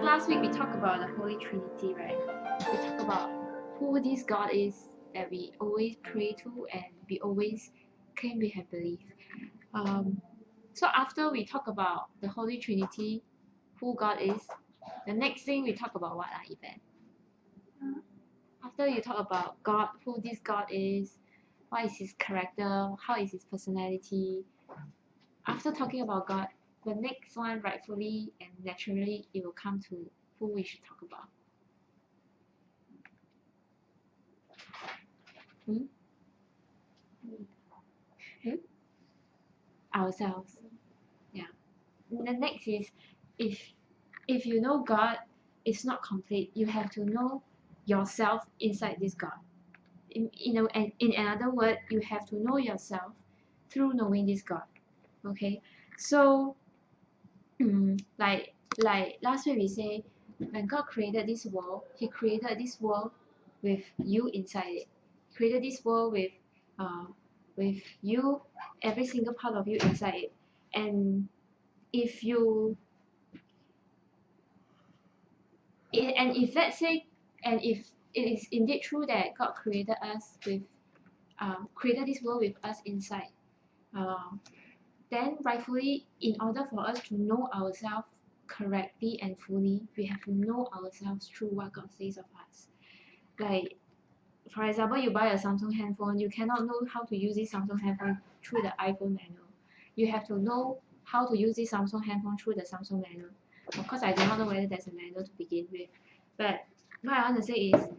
last week we talked about the Holy Trinity, right? We talked about who this God is that we always pray to and we always claim we have belief. So after we talk about the Holy Trinity, who God is, the next thing we talk about what are event. After you talk about God, who this God is, what is his character, how is his personality. After talking about God, the next one rightfully and naturally it will come to who we should talk about. Ourselves. Yeah. And the next is if you know God is not complete, you have to know yourself inside this God. In another word, you have to know yourself through knowing this God. Okay, so like last week we say when God created this world, he created this world with you inside it. He created this world with you, every single part of you inside it. And if you and if let's say and if it is indeed true that God created us with created this world with us inside, then rightfully in order for us to know ourselves correctly and fully, we have to know ourselves through what God says of us. Like for example, you buy a Samsung handphone, you cannot know how to use this Samsung handphone through the iPhone manual. You have to know how to use this Samsung handphone through the Samsung manual. Of course, I do not know whether there's a manual to begin with, but what I want to say is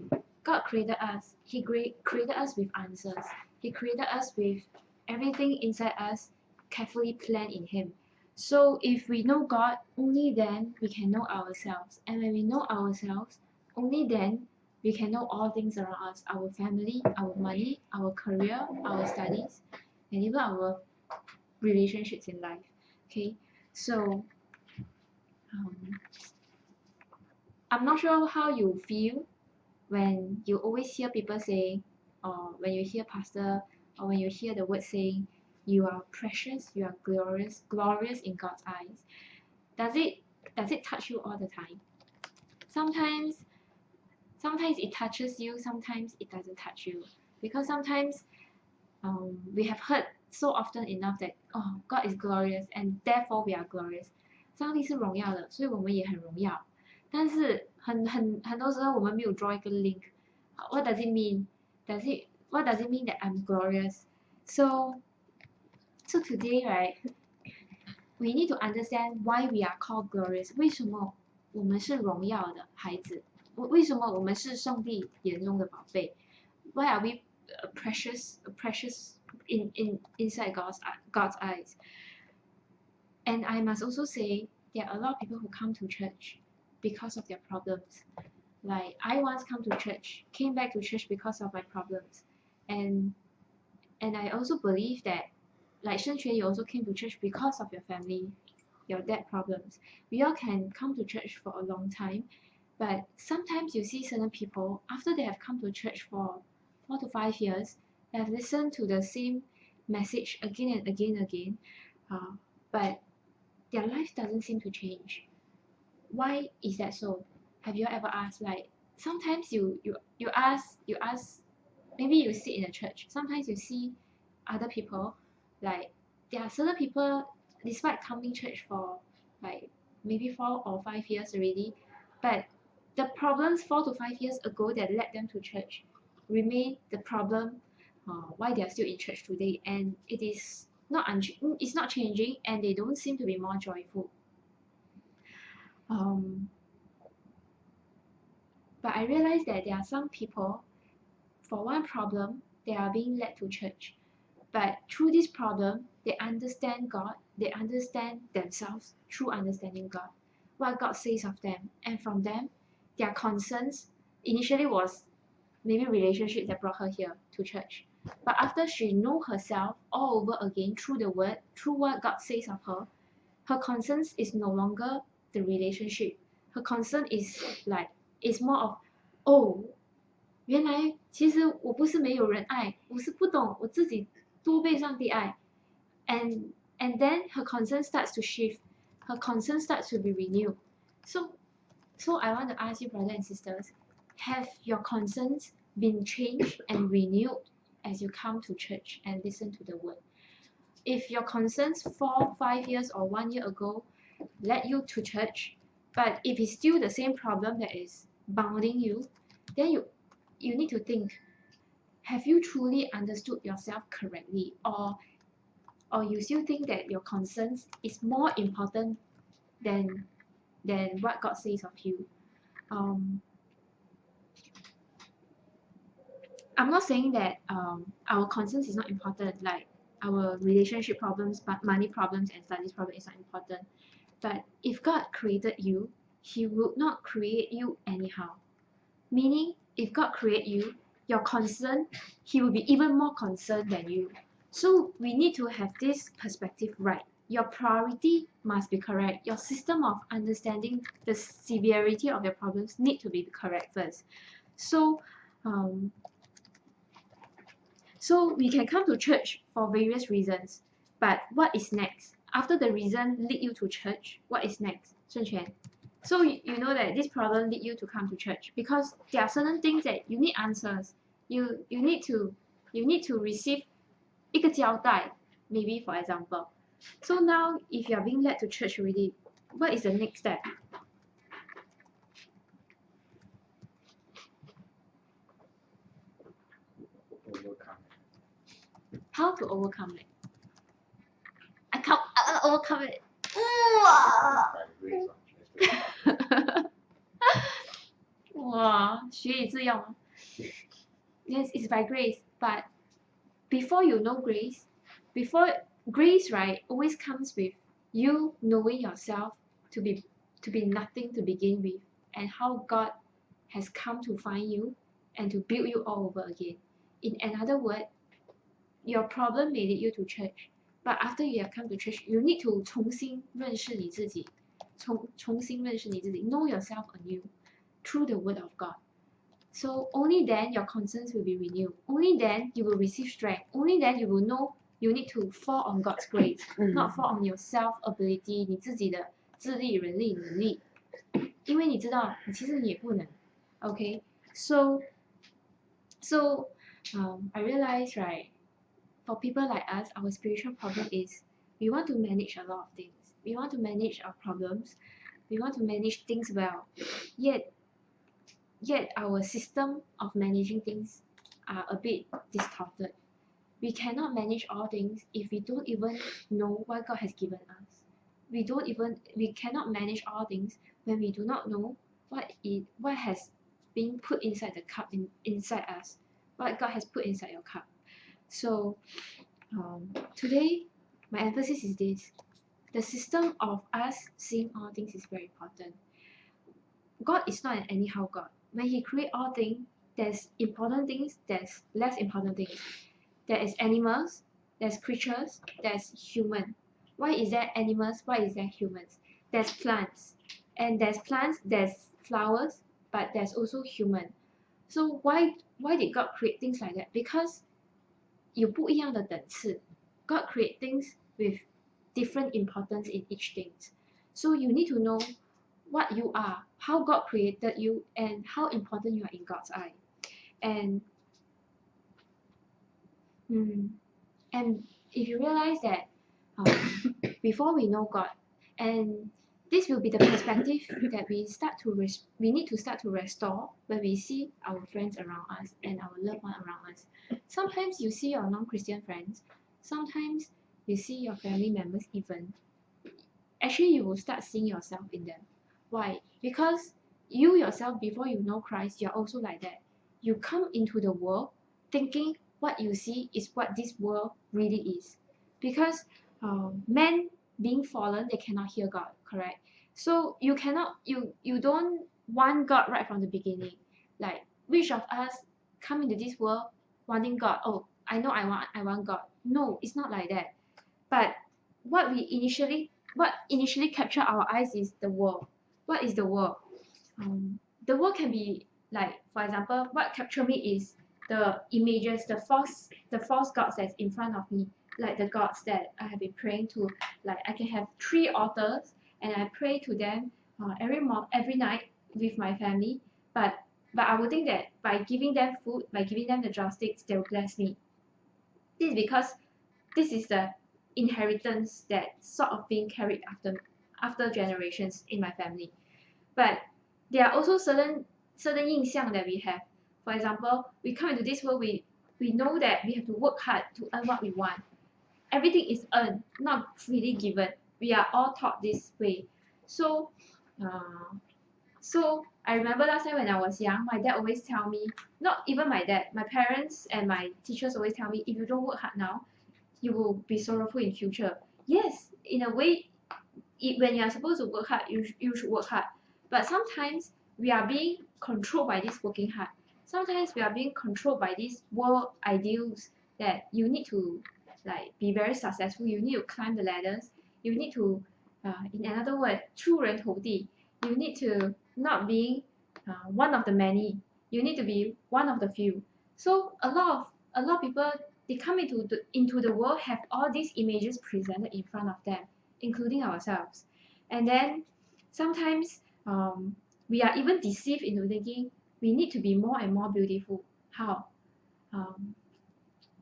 God created us. He created us with answers. He created us with everything inside us carefully planned in him. So if we know God, only then we can know ourselves. And when we know ourselves, only then we can know all things around us, our family, our money, our career, our studies, and even our relationships in life. Okay, so I'm not sure how you feel when you always hear people saying, or when you hear pastor, or when you hear the word saying, you are precious, you are glorious in God's eyes. Does it touch you all the time? Sometimes it touches you, sometimes it doesn't touch you. Because sometimes we have heard so often enough that God is glorious and therefore we are glorious. 上帝是荣耀的，所以我们也很荣耀。但是很多时候我们没有 draw 一个 link. What does it mean? What does it mean that I'm glorious? So today, right, we need to understand why we are called glorious. 为什么我们是荣耀的孩子？为什么我们是上帝眼中的宝贝？ Why are we precious inside God's eyes? And I must also say there are a lot of people who come to church because of their problems. Like I once came back to church because of my problems, and I also believe that like Shen Quan, you also came to church because of your family, your dad problems. We all can come to church for a long time, but sometimes you see certain people after they have come to church for 4 to 5 years, they have listened to the same message again and again, but their life doesn't seem to change. Why is that so? Have you ever asked? Like sometimes you ask, maybe you sit in a church, sometimes you see other people, like there are certain people despite coming church for like maybe 4 or 5 years already, but the problems 4 to 5 years ago that led them to church remain the problem why they are still in church today, and it's not changing, and they don't seem to be more joyful. But I realize that there are some people, for one problem, they are being led to church. But through this problem, they understand God, they understand themselves through understanding God, what God says of them. And from them, their concerns initially was maybe relationships that brought her here to church. But after she knows herself all over again through the word, through what God says of her, her concerns is no longer the relationship. Her concern is more of, 原来其实我不是没有人爱，我是不懂我自己多被上帝爱。And then her concern starts to shift. Her concern starts to be renewed. So So I want to ask you, brothers and sisters, have your concerns been changed and renewed as you come to church and listen to the word? If your concerns 4, 5 years or 1 year ago led you to church, but if it's still the same problem that is bounding you, then you need to think, have you truly understood yourself correctly, or you still think that your concerns is more important than what God says of you? I'm not saying that our concerns is not important, like our relationship problems, but money problems and studies problem is not important. But if God created you, He would not create you anyhow. Meaning, if God create you, your concern, He will be even more concerned than you. So we need to have this perspective right. Your priority must be correct. Your system of understanding the severity of your problems need to be correct first. So we can come to church for various reasons, but what is next? After the reason lead you to church, what is next? Sun Quan. So you know that this problem lead you to come to church because there are certain things that you need answers. You need to receive 一个交代, maybe for example. So now if you are being led to church already, what is the next step? How to overcome it? I can't overcome it. Wow, 学以致用. Yes, it's by grace, but before you know grace, right, always comes with you knowing yourself to be nothing to begin with, and how God has come to find you and to build you all over again. In another word, your problem may lead you to church, but after you have come to church, you need to 重新认识你自己, 重新认识你自己, know yourself anew through the word of God. So only then your concerns will be renewed. Only then you will receive strength. Only then you will know you need to fall on God's grace, not fall on your self ability, 你自己的智力、人力、能力。因为你知道，其实你也不能。Okay, so I realize, right, for people like us, our spiritual problem is we want to manage a lot of things. We want to manage our problems. We want to manage things well. Yet our system of managing things are a bit distorted. We cannot manage all things if we don't even know what God has given us. We cannot manage all things when we do not know what has been put inside the cup inside us, what God has put inside your cup. So today my emphasis is this: the system of us seeing all things is very important. God is not an anyhow God. When He create all things, there's important things, there's less important things. There is animals, there's creatures, there's human. Why is there animals? Why is there humans? There's plants, and there's plants, there's flowers, but there's also human. So why did God create things like that? Because 有不一样的等次. God create things with different importance in each thing. So you need to know what you are, how God created you, and how important you are in God's eye. And if you realize that before we know God, and this will be the perspective that we need to start to restore when we see our friends around us and our loved one around us. Sometimes you see your non-Christian friends, sometimes you see your family members even. Actually, you will start seeing yourself in them. Why? Because you yourself, before you know Christ, you're also like that. You come into the world thinking what you see is what this world really is. Because men being fallen, they cannot hear God, correct? So you don't want God right from the beginning. Like, which of us come into this world wanting God? Oh, I know I want God. No, it's not like that. But what initially capture our eyes is the world. What is the world? The world can be like, for example, what capture me is the images, the false gods that's in front of me, like the gods that I have been praying to. Like I can have 3 altars and I pray to them every night. with my family, but I would think that by giving them food, by giving them the joysticks, they'll bless me. This is because this is the inheritance that sort of being carried after generations in my family. But there are also certain 印象 that we have. For example, we come into this world, we know that we have to work hard to earn what we want. Everything is earned, not freely given. We are all taught this way. So, uh, so I remember last time when I was young, my dad always tell me, not even my dad, my parents and my teachers always tell me, if you don't work hard now, you will be sorrowful in future. Yes, in a way, when you are supposed to work hard, you should work hard. But sometimes we are being controlled by this working hard. Sometimes we are being controlled by these world ideals that you need to like be very successful. You need to climb the ladders. You need to, in another word, 出人头地. You need to not be one of the many. You need to be one of the few. So a lot of people, they come into the world, have all these images presented in front of them, including ourselves. And then sometimes we are even deceived into thinking we need to be more and more beautiful. How? Um,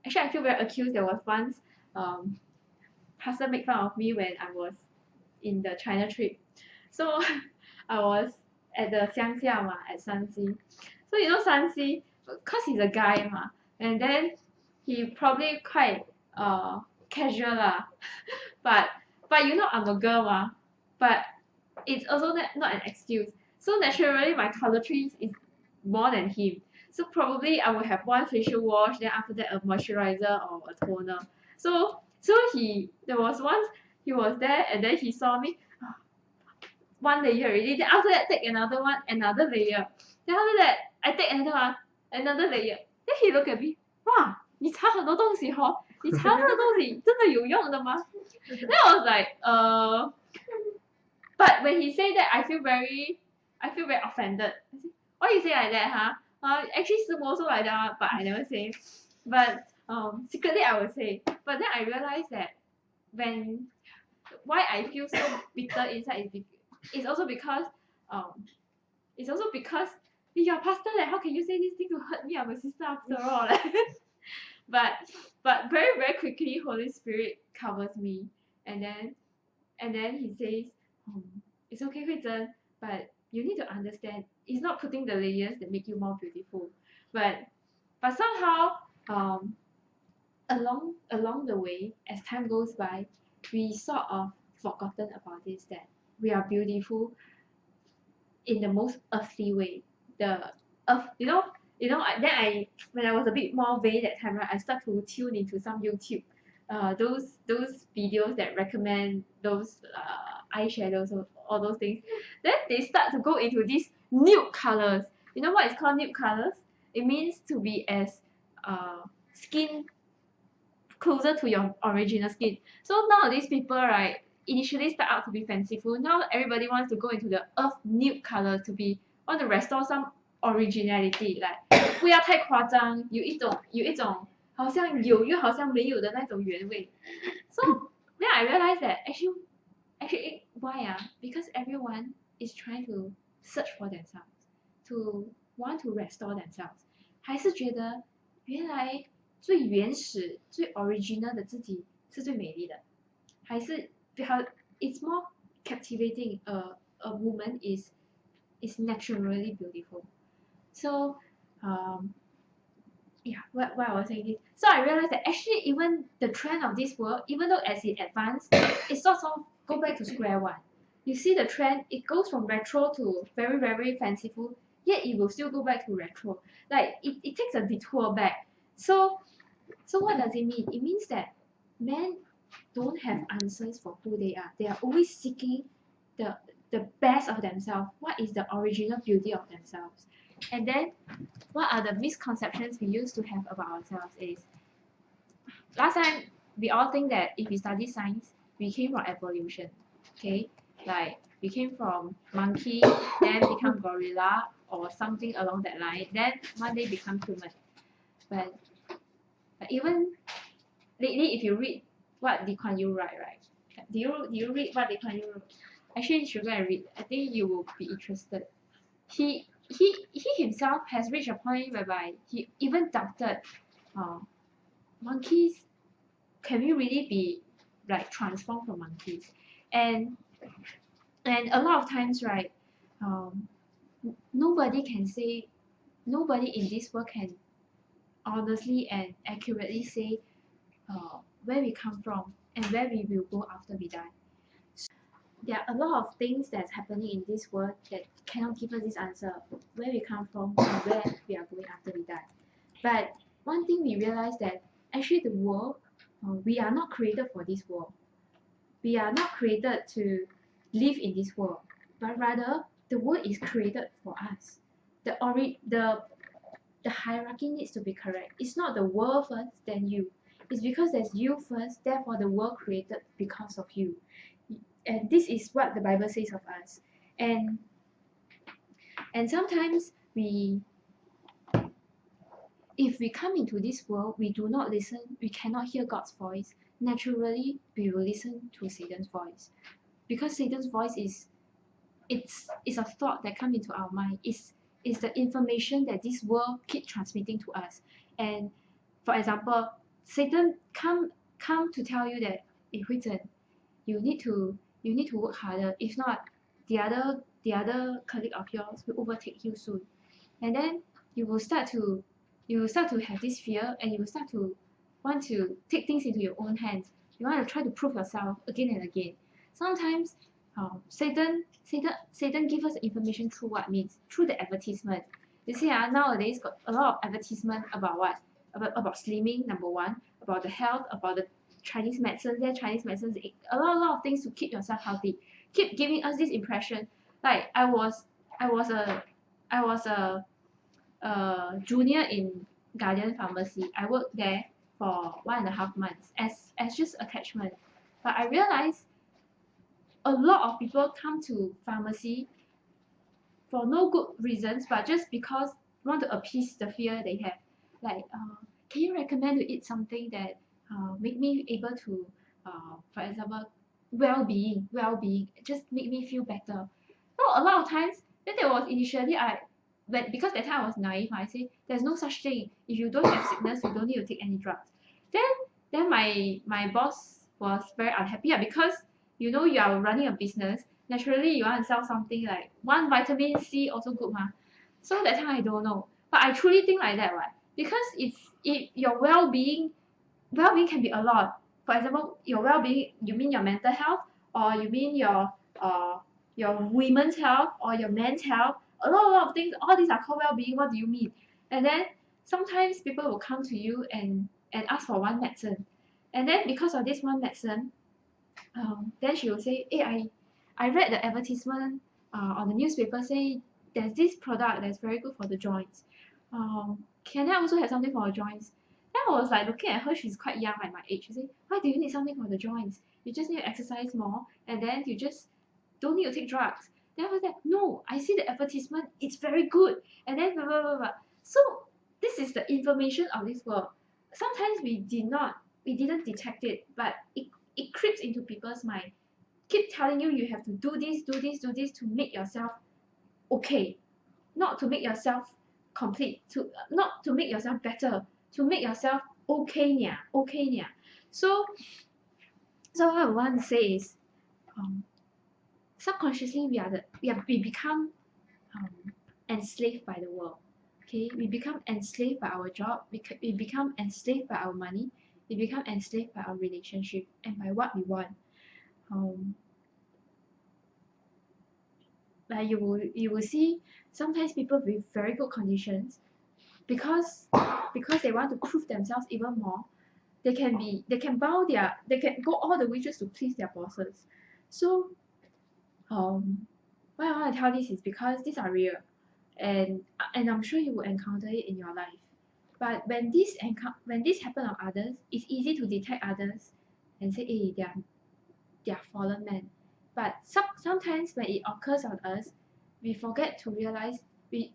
Actually, I feel very accused. There was once pastor made fun of me when I was in the China trip. So I was at the 乡下 嘛, at Shanxi. So you know Shanxi, cause he's a guy ma, and then he probably quite casual lah. but you know I'm a girl ma, but it's also not an excuse. So naturally my toiletries is more than him. So probably I will have one facial wash, then after that a moisturizer or a toner. So there was once he was there and then he saw me one layer already. Then after that take another layer. Then after that I take another layer. Then he look at me, 哇，你擦很多东西哦，你擦这个东西真的有用的吗？ Then I was like, But when he say that, I feel very offended. I say, why you say like that, huh? Actually, Sim also like that, but I never say. But secretly I will say. But then I realized that why I feel so bitter inside is also because um it's also because you're a pastor. Like, how can you say this thing to hurt me? I'm a sister after all. but very very quickly, Holy Spirit covers me, and then he says, it's okay, Huizhen, but you need to understand, it's not putting the layers that make you more beautiful. But somehow, along the way, as time goes by, we sort of forgotten about this, that we are beautiful in the most earthly way. The earth, then when I was a bit more vain that time, right, I start to tune into some YouTube, those videos that recommend those eyeshadows or all those things. Then they start to go into these nude colors. You know what is called nude colors? It means to be as skin closer to your original skin. So nowadays people, right, initially start out to be fanciful. Now everybody wants to go into the earth nude color to want to restore some originality. Like 不要太夸张，有一种好像有又好像没有的那种原味。So then I realized that actually why? Because everyone is trying to search for themselves, to want to restore themselves. 还是觉得原来最原始、最 original 的自己是最美丽的，还是 because it's more captivating. A woman is naturally beautiful. So, yeah, why I was saying this. So I realized that actually even the trend of this world, even though as it advanced, it sort of go back to square one. You see the trend, it goes from retro to very very fanciful, yet it will still go back to retro. Like it takes a detour back. So what does it mean? It means that men don't have answers for who they are. They are always seeking the best of themselves. What is the original beauty of themselves? And then what are the misconceptions we used to have about ourselves is last time we all think that if we study science, we came from evolution. Okay? Like we came from monkey, then become gorilla or something along that line, then one day become human. But even lately, if you read what Lee Kuan Yew write, right? Do you read what Lee Kuan Yew wrote? Actually, you should go and read. I think you will be interested. he himself has reached a point whereby he even doubted, monkeys, can we really be like transformed from monkeys? And a lot of times, right, um, nobody can say, nobody in this world can honestly and accurately say where we come from and where we will go after we die. There are a lot of things that's happening in this world that cannot give us this answer, where we come from and where we are going after we die. But one thing we realize that actually the world, we are not created for this world. We are not created to live in this world, but rather the world is created for us. The hierarchy needs to be correct. It's not the world first, then you. It's because there's you first, therefore the world created because of you. And this is what the Bible says of us. And sometimes if we come into this world, we do not listen, we cannot hear God's voice. Naturally, we will listen to Satan's voice, because Satan's voice is a thought that comes into our mind. Is the information that this world keep transmitting to us. And for example, Satan come to tell you that, Huizhen, you need to work harder. If not, the other colleague of yours will overtake you soon. And then you will start to have this fear, and you will start to want to take things into your own hands. You want to try to prove yourself again and again. Sometimes Satan give us information through what means? Through the advertisement. You see, nowadays got a lot of advertisement about what? About slimming, number one, about the health, about the Chinese medicine, a lot of things to keep yourself healthy. Keep giving us this impression. Like I was a junior in Guardian Pharmacy. I worked there for 1.5 months as just attachment. But I realized a lot of people come to pharmacy for no good reasons, but just because want to appease the fear they have. Like, can you recommend to eat something that make me able to, for example, well-being, just make me feel better. So a lot of times, then there was initially but because that time I was naive, I say there's no such thing. If you don't have sickness, you don't need to take any drugs. Then my boss was very unhappy, because you are running a business. Naturally, you want to sell something like one vitamin C also good ma. So that time I don't know, but I truly think like that, right? Because if your well-being can be a lot. For example, your well-being, you mean your mental health, or you mean your women's health, or your men's health. A lot of things. All these are called well-being. What do you mean? And then sometimes people will come to you and ask for one medicine, and then because of this one medicine, then she will say, "Hey, I read the advertisement on the newspaper, say there's this product that's very good for the joints. Can I also have something for the joints?" Then I was like looking at her, she's quite young, like my age. She said, "Why do you need something for the joints? You just need to exercise more, and then you just don't need to take drugs." Then I was like, "No, I see the advertisement, it's very good." And then blah, blah, blah, blah. So this is the information of this world. Sometimes we didn't detect it, but it creeps into people's mind. Keep telling you have to do this, to make yourself okay, not to make yourself complete, not to make yourself better, to make yourself okay nia. So what I want to say is, subconsciously we become enslaved by the world. Okay, we become enslaved by our job, we become enslaved by our money, we become enslaved by our relationship and by what we want. Like you will see sometimes people with very good conditions, because they want to prove themselves even more, they can go all the way just to please their bosses. So why I want to tell this is because these are real, and I'm sure you will encounter it in your life. But when this happen on others, it's easy to detect others and say, hey, they are fallen men. But sometimes when it occurs on us, we forget to realize we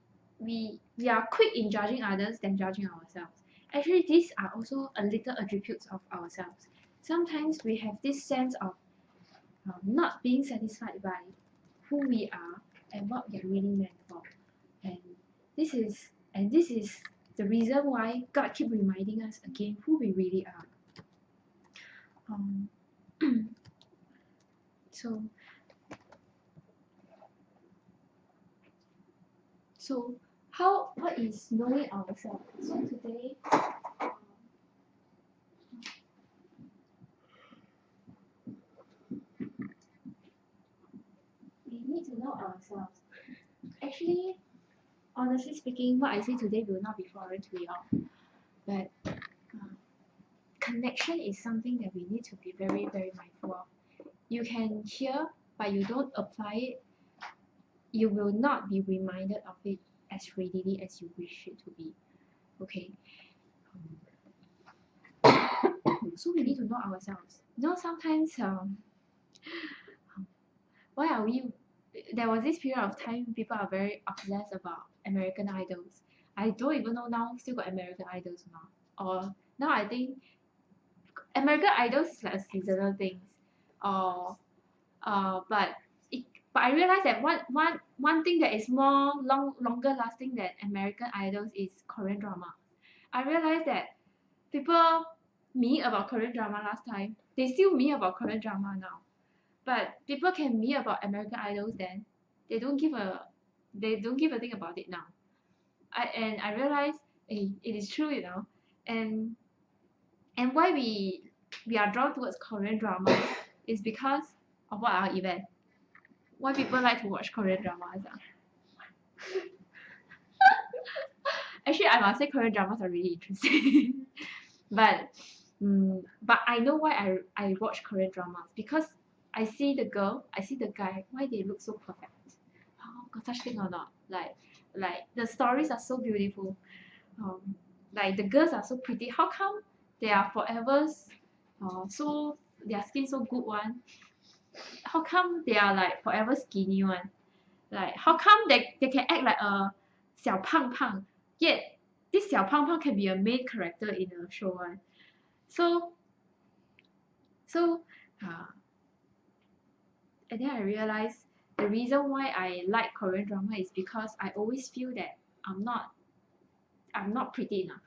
are quick in judging others than judging ourselves. Actually, these are also a little attributes of ourselves. Sometimes we have this sense of not being satisfied by who we are and what we are really meant for. This is the reason why God keep reminding us again who we really are. Um, so what is knowing ourselves? So today we need to know ourselves. Actually, honestly speaking, what I say today will not be foreign to you all, but connection is something that we need to be very, very mindful of. You can hear, but you don't apply it, you will not be reminded of it as readily as you wish it to be. Okay. So we need to know ourselves. You know, sometimes why are we there was this period of time people are very obsessed about American Idols. I don't even know now still got American Idols now. Or now I think American Idols is like a seasonal thing. Or but it, but I realized that one thing that is longer lasting than American Idols is Korean drama. I realized that people me about Korean drama last time. They still me about Korean drama now. But people can me about American Idols then. They don't give a they don't give a thing about it now. I realized it is true, you know. And why we are drawn towards Korean drama is because of what our event. Why people like to watch Korean dramas. Actually, I must say Korean dramas are really interesting. but but I know why I watch Korean dramas because I see the girl, I see the guy, why they look so perfect. Oh, got such thing or not? Like the stories are so beautiful. Um, like the girls are so pretty. How come they are forever so their skin so good one? How come they are like forever skinny one? Like how come they can act like a 小胖胖 yet this 小胖胖 can be a main character in a show one. So so uh, and then I realized the reason why I like Korean drama is because I always feel that I'm not pretty enough.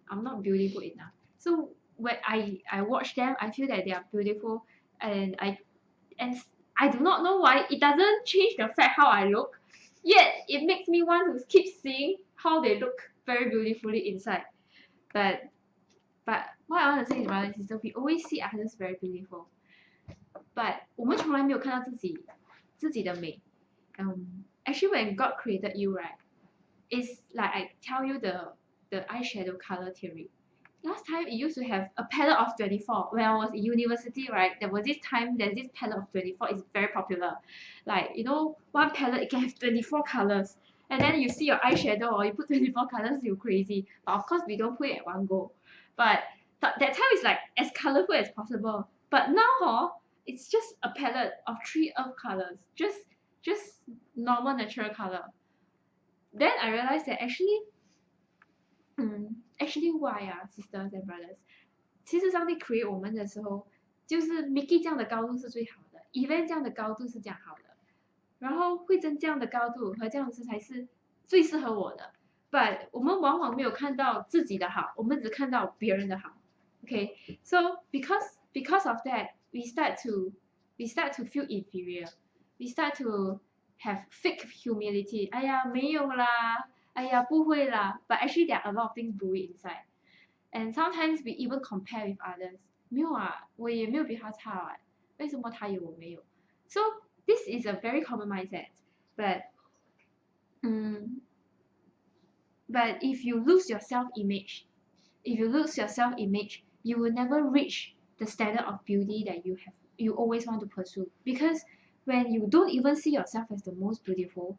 I'm not beautiful enough. So when I watch them, I feel that they are beautiful, and and I do not know why it doesn't change the fact how I look. Yet it makes me want to keep seeing how they look very beautifully inside. But what I want to say is, brother and sister, we always see others very beautiful, but 我们从来没有看到自己的美。Actually, when God created you, right, it's like I tell you the eyeshadow color theory. Last time it used to have a palette of 24. When I was in university, right, there's this palette of 24 is very popular. Like, you know, one palette it can have 24 colors. And then you see your eyeshadow or you put 24 colors, you're crazy. But of course we don't put it at one go. But that time is like as colorful as possible. But now it's just a palette of 3 earth colors. Just normal natural color. Then I realized that actually why sisters and brothers，其实上帝 create 我们的时候，就是 Mickey 这样的高度是最好的 ，Event 这样的高度是这样好的，然后慧珍这样的高度和这样子才是最适合我的。But 我们往往没有看到自己的好，我们只看到别人的好。Okay, so because of that, we start to feel inferior. We start to have fake humility. 哎呀，没有啦，哎呀，不会啦。But actually, there are a lot of things brewing inside. And sometimes we even compare with others. 没有啊，我也没有比他差啊，为什么他有我没有？ So this is a very common mindset. But but if you lose your self-image, you will never reach the standard of beauty that you always want to pursue. Because when you don't even see yourself as the most beautiful,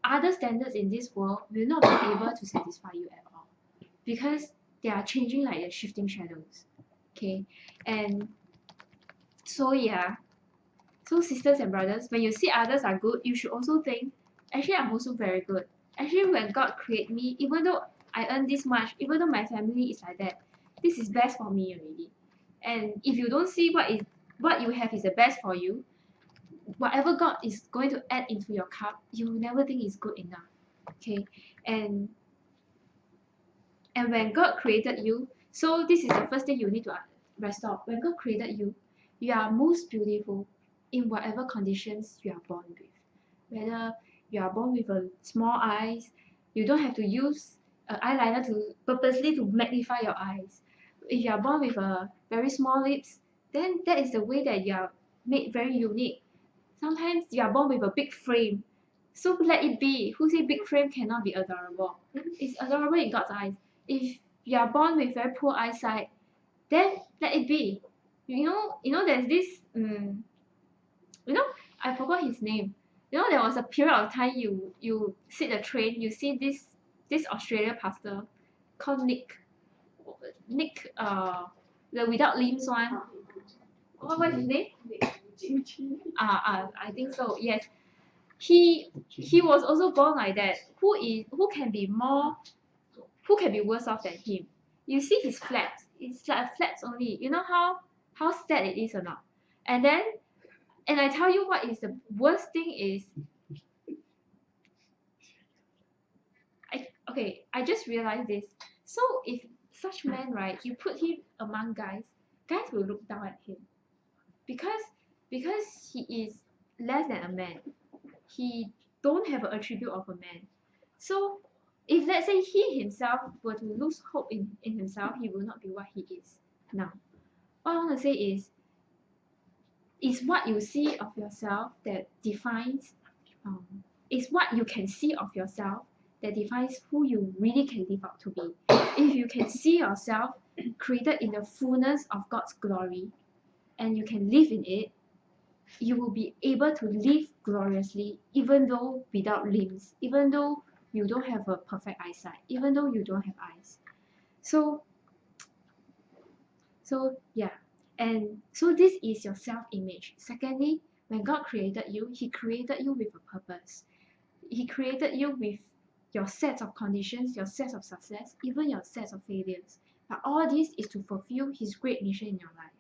other standards in this world will not be able to satisfy you at all. Because they are changing like the shifting shadows. Okay, and so yeah. So sisters and brothers, when you see others are good, you should also think, actually I'm also very good. Actually, when God created me, even though I earn this much, even though my family is like that, this is best for me already. And if you don't see what you have is the best for you, whatever God is going to add into your cup, you will never think is good enough. Okay, and when God created you, so this is the first thing you need to restore. When God created you, you are most beautiful in whatever conditions you are born with. Whether you are born with a small eyes, you don't have to use eyeliner to purposely to magnify your eyes. If you are born with a very small lips, then that is the way that you are made very unique. Sometimes you are born with a big frame, so let it be. Who say big frame cannot be adorable? It's adorable in God's eyes. If you are born with very poor eyesight, then let it be. There's this I forgot his name. There was a period of time you sit the train, you see this Australia pastor called Nick the without limbs one. What's his name? I think so. Yes, he was also born like that. Who can be worse off than him? You see his flaps. It's like flaps only. You know how sad it is or not? And then and I tell you what is the worst thing is I just realized this. So if such man, right, you put him among guys will look down at him because he is less than a man. He don't have an attribute of a man. So if let's say he himself were to lose hope in himself, he will not be what he is now. What I want to say is what you see of yourself that defines um, is what you can see of yourself that defines who you really can live up to be. If you can see yourself created in the fullness of God's glory and you can live in it, you will be able to live gloriously even though without limbs, even though you don't have a perfect eyesight, even though you don't have eyes. So yeah, and so this is your self-image. Secondly, when God created you, He created you with a purpose. He created you with your sets of conditions, your sets of success, even your sets of failures. But all this is to fulfill His great mission in your life.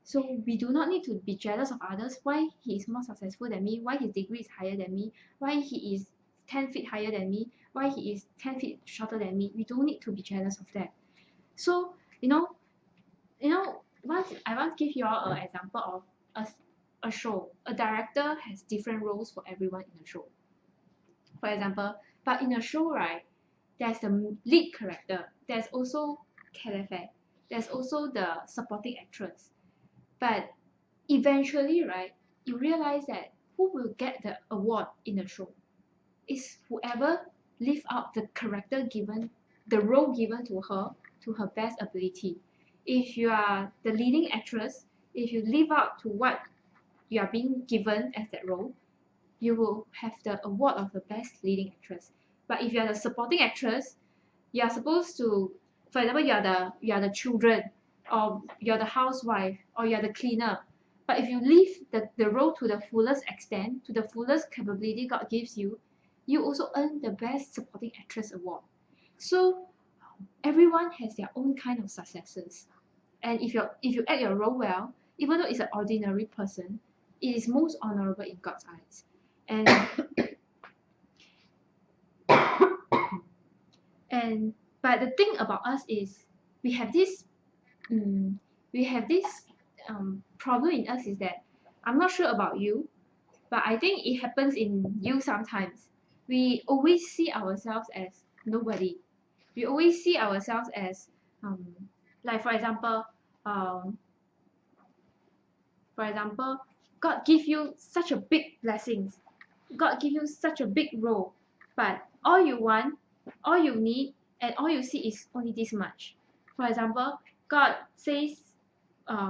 So we do not need to be jealous of others, why he is more successful than me, why his degree is higher than me, why he is 10 feet higher than me, why he is 10 feet shorter than me. We don't need to be jealous of that. So, I want to give you all an example of a show. A director has different roles for everyone in the show. For example, but in a show, right, there's the lead character, there's also Calefare, there's also the supporting actress. But eventually, right, you realize that who will get the award in the show is whoever live out the character given, the role given to her best ability. If you are the leading actress, if you live out to what you are being given as that role, you will have the award of the best leading actress. But if you are the supporting actress, you are supposed to, for example, you are the children, or you're the housewife, or you're the cleaner. But if you live the role to the fullest extent, to the fullest capability God gives you, you also earn the best supporting actress award. So everyone has their own kind of successes. And if you act your role well, even though it's an ordinary person, it is most honorable in God's eyes. And but the thing about us is we have this problem in us is that I'm not sure about you, but I think it happens in you sometimes. We always see ourselves as nobody. We always see ourselves as like um, for example, God give you such a big blessings. God give you such a big role, but all you want, all you need, and all you see is only this much. For example, God says,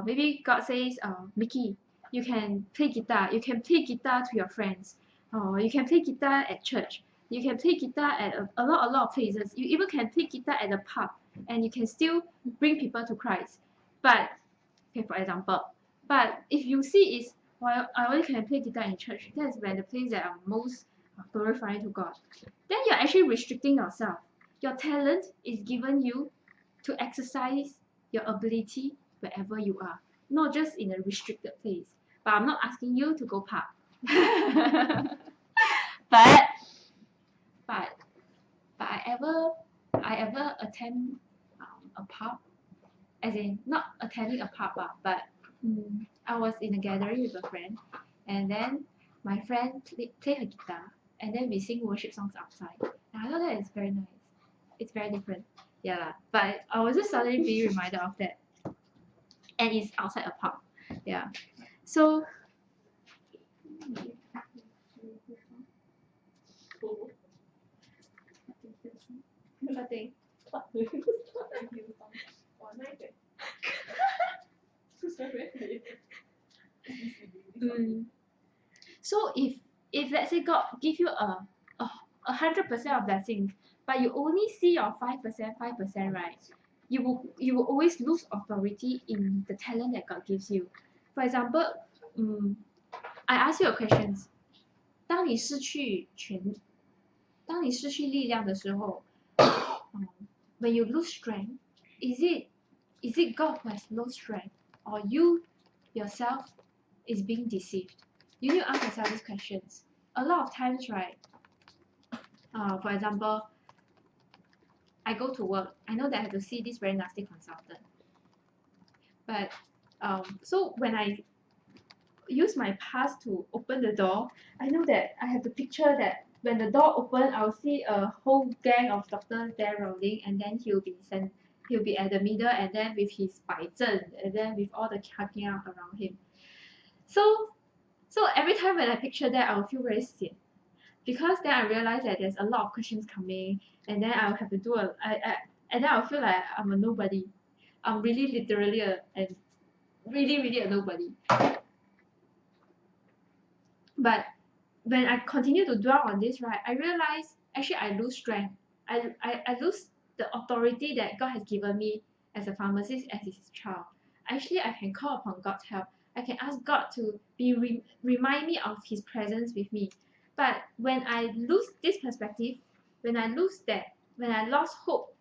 maybe God says, Mickey, you can play guitar. You can play guitar to your friends. You can play guitar at church. You can play guitar at a lot of places. You even can play guitar at the pub, and you can still bring people to Christ. But okay, for example, but if you see is well, I only can play guitar in church, that's when the place that are most glorifying to God. Then you're actually restricting yourself. Your talent is given you to exercise your ability wherever you are, not just in a restricted place. But I'm not asking you to go pub. but but I ever attend a pub, as in not attending a pub, but I was in a gathering with a friend, and then my friend play her guitar, and then we sing worship songs outside. And I thought that is very nice. It's very different. Yeah, lah. But I was just suddenly being reminded of that. And it's outside a pub. Yeah. So nothing. So if let's say God give you a 100% of blessings, but you only see your 5%, right? You will always lose authority in the talent that God gives you. For example, I ask you a question. 当你失去力量的时候，when you lose strength, is it God who has lost strength, or you yourself is being deceived? You need to ask yourself these questions. A lot of times, right? For example, I go to work. I know that I have to see this very nasty consultant. But so when I use my pass to open the door, I know that I have to picture that when the door open, I'll see a whole gang of doctors there rolling, and then he'll be at the middle, and then with his 摆正, and then with all the hanging out around him. So every time when I picture that, I will feel very sian, because then I realize that there's a lot of questions coming, and then I'll have to do and then I'll feel like I'm a nobody. I'm really literally really a nobody. But when I continue to dwell on this, right, I realize actually I lose strength. I lose the authority that God has given me as a pharmacist, as his child. Actually, I can call upon God's help. I can ask God to remind me of his presence with me. But when I lose this perspective, when I lost hope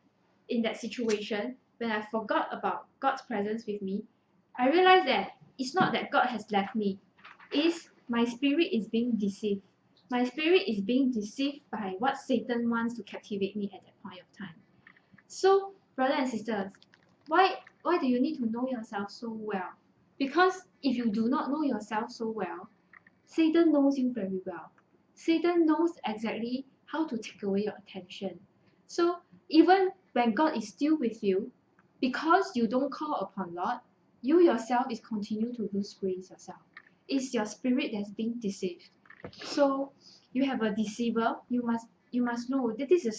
in that situation, when I forgot about God's presence with me, I realized that it's not that God has left me. It's my spirit is being deceived. My spirit is being deceived by what Satan wants to captivate me at that point of time. So, brothers and sisters, why do you need to know yourself so well? Because if you do not know yourself so well, Satan knows you very well. Satan knows exactly how to take away your attention. So even when God is still with you, because you don't call upon Lord, you yourself is continue to lose grace yourself. It's your spirit that's being deceived. So you have a deceiver. You must know that this is a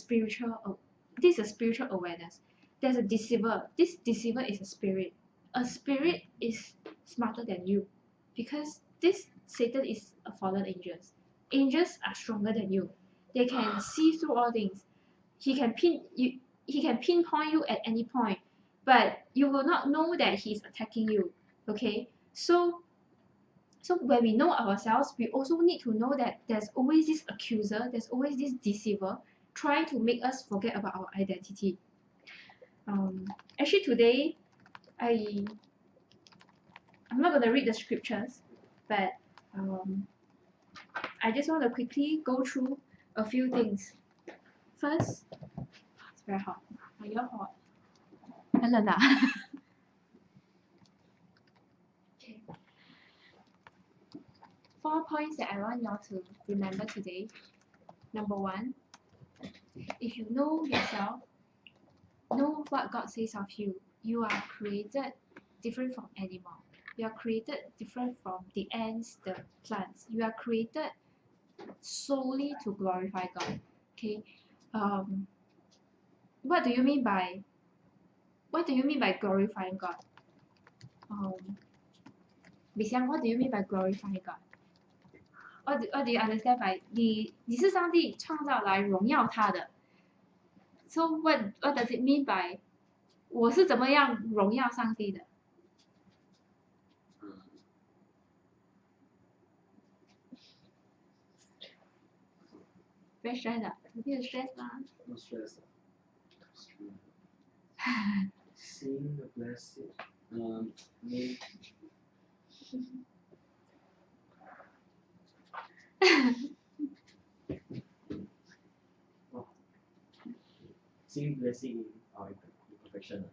spiritual awareness. There's a deceiver. This deceiver is a spirit. A spirit is smarter than you, because this Satan is a fallen angel. Angels are stronger than you. They can see through all things. He can pinpoint you at any point, but you will not know that he's attacking you. Okay, so when we know ourselves, we also need to know that there's always this accuser, there's always this deceiver trying to make us forget about our identity. Actually today, I'm not going to read the scriptures, but I just want to quickly go through a few things. First, it's very hot. Are you hot? Helena. Okay. 4 points that I want y'all to remember today. Number 1, if you know yourself, know what God says of you. You are created different from animal. You are created different from the ants, the plants. You are created solely to glorify God. Okay. What do you mean by glorifying God? Bixiang, what do you mean by glorifying God? What do you understand by 你是上帝创造来荣耀他的 So what does it mean by 我是怎么样荣耀上帝的 Very stress 啊，你有 stress 吗 No stress. Seeing the blessing. seeing blessing in our imperfection.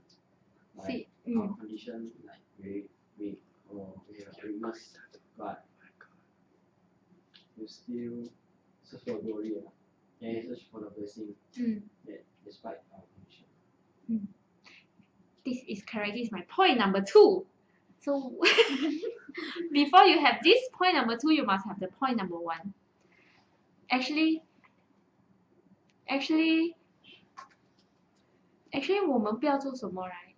Like See, our condition, like we or we have weakness, but we still search for glory, and search for the blessing that despite our condition. This is correct. This is my point number 2. So before you have this point number 2, you must have the point number 1. Actually 我们不要做什么 right？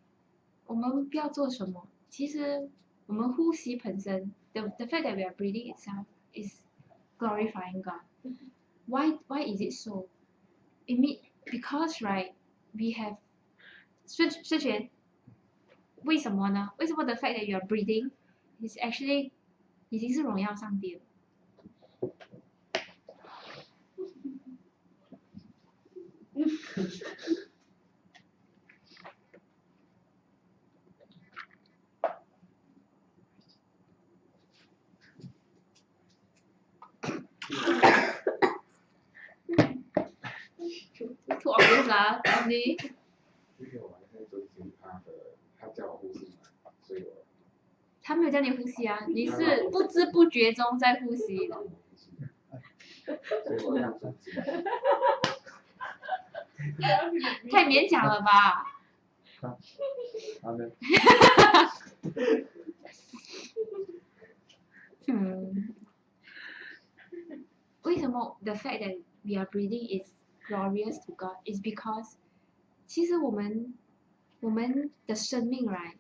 我们不要做什么。其实我们呼吸本身 the fact that we are breathing itself is glorifying God. Why is it so? Because right, we have 世璇为什么呢？为什么 the fact that you are breathing is actually 已经是荣耀上帝了？Too obvious 啦，你。因为我还在遵循他叫我呼吸嘛，所以我。他没有叫你呼吸啊，你是不知不觉中在呼吸的。所以我这样遵循。太勉强了吧？好的。为什么 the fact that we are breathing is glorious to God is because 其实我们的生命 right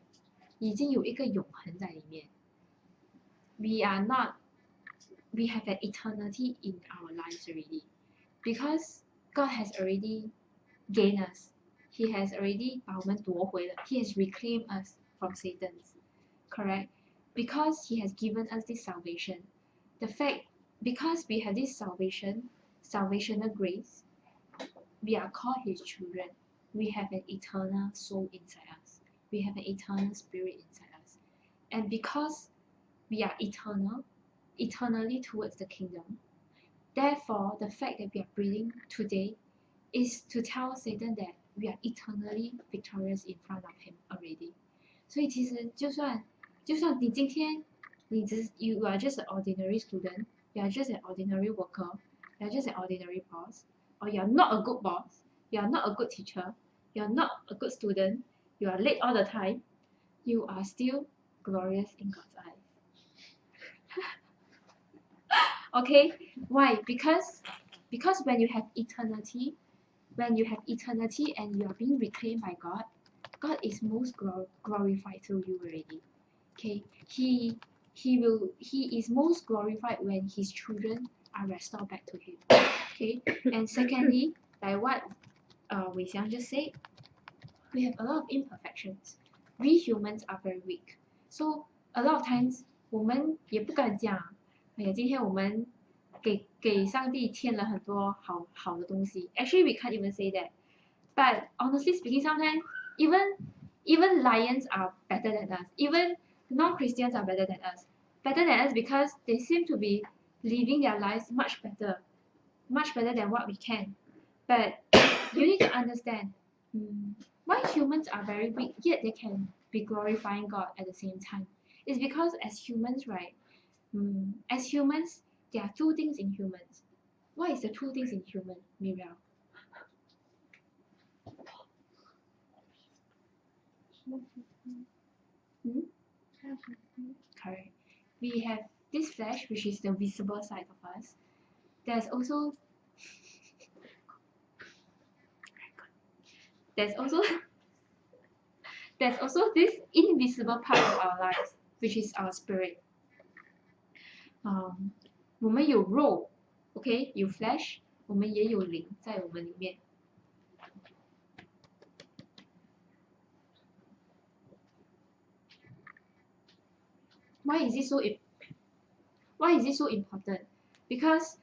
已经有一个永恒在里面。We have an eternity in our lives already because God has already gained us. He has already 把我们夺回了。He has reclaimed us from Satan. Correct? Because He has given us this salvation. The fact because we have this salvational grace, we are called His children. We have an eternal soul inside us. We have an eternal spirit inside us. And because we are eternally towards the kingdom, therefore, the fact that we are breathing today is to tell Satan that we are eternally victorious in front of him already. 所以其实就算你今天you are just an ordinary student, you are just an ordinary worker, you are just an ordinary boss, or you are not a good boss, you are not a good teacher, you are not a good student, you are late all the time, you are still glorious in God's eyes. Okay, why? Because when you have eternity and you are being reclaimed by God, God is most glorified through you already. Okay, He is most glorified when His children are restored back to Him. Okay, and secondly, like what Huizhen just said, we have a lot of imperfections. We humans are very weak, so a lot of times 我们也不敢讲。哎呀，今天我们给上帝添了很多好的东西。Actually, we can't even say that. But honestly speaking, sometimes even lions are better than us. Even non-Christians are better than us. Better than us because they seem to be living their lives much better than what we can. But you need to understand why humans are very weak, yet they can be glorifying God at the same time. It's because as humans, right? As humans, there are two things in humans. What is the two things in human, Miriam? Correct. We have this flesh, which is the visible side of us. There's also this invisible part of our lives, which is our spirit. 我们有肉 ，OK， 有 flesh， 我们也有灵在我们里面。Why is it so important? Because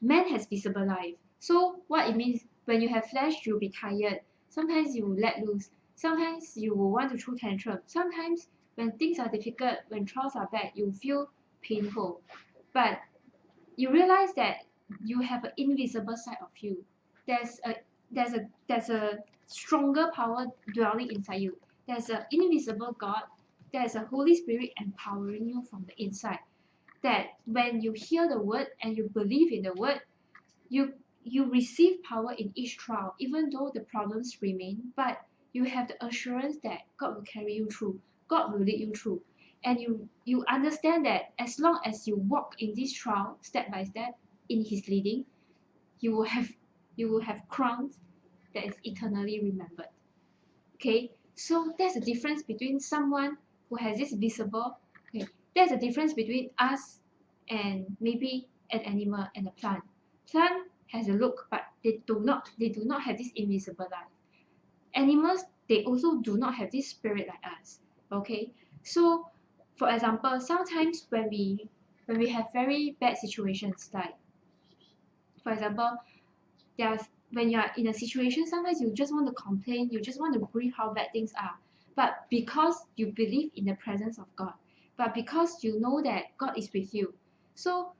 man has visible life. So what it means when you have flesh, you'll be tired. Sometimes you will let loose. Sometimes you will want to throw tantrum. Sometimes when things are difficult, when trials are bad, you feel painful. But you realize that you have an invisible side of you. there's a stronger power dwelling inside you. There's an invisible God. There's a Holy Spirit empowering you from the inside. That when you hear the word and you believe in the word, you receive power in each trial, even though the problems remain, but you have the assurance that God will carry you through, God will lead you through. And you understand that as long as you walk in this trial step by step in his leading, you will have crowns that is eternally remembered. Okay, so there's a difference between someone who has this visible. Okay, there's a difference between us and maybe an animal and a plant. Plant has a look, but they do not have this invisible life. Animals, they also do not have this spirit like us. Okay, so for example, sometimes when we have very bad situations, like for example, there's when you are in a situation, sometimes you just want to complain, you just want to grieve how bad things are. But because you believe in the presence of God, but because you know that God is with you, so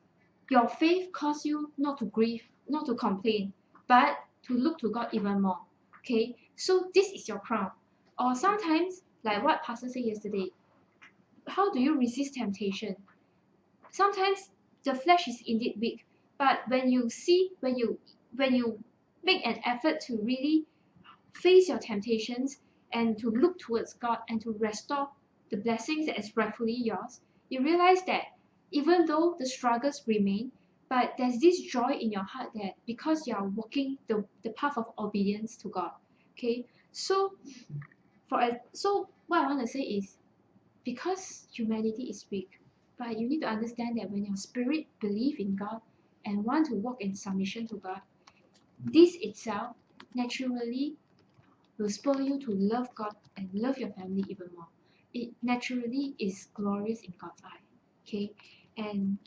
your faith causes you not to grieve, not to complain, but to look to God even more. Okay, so this is your crown. Or sometimes, like what Pastor said yesterday, how do you resist temptation? Sometimes the flesh is indeed weak, but when you make an effort to really face your temptations and to look towards God and to restore the blessings that is rightfully yours, you realize that even though the struggles remain, but there's this joy in your heart that because you are walking the path of obedience to God. Okay, so so what I want to say is, because humanity is weak, but you need to understand that when your spirit believe in God and want to walk in submission to God, this itself naturally will spur you to love God and love your family even more. It naturally is glorious in God's eye. Okay, and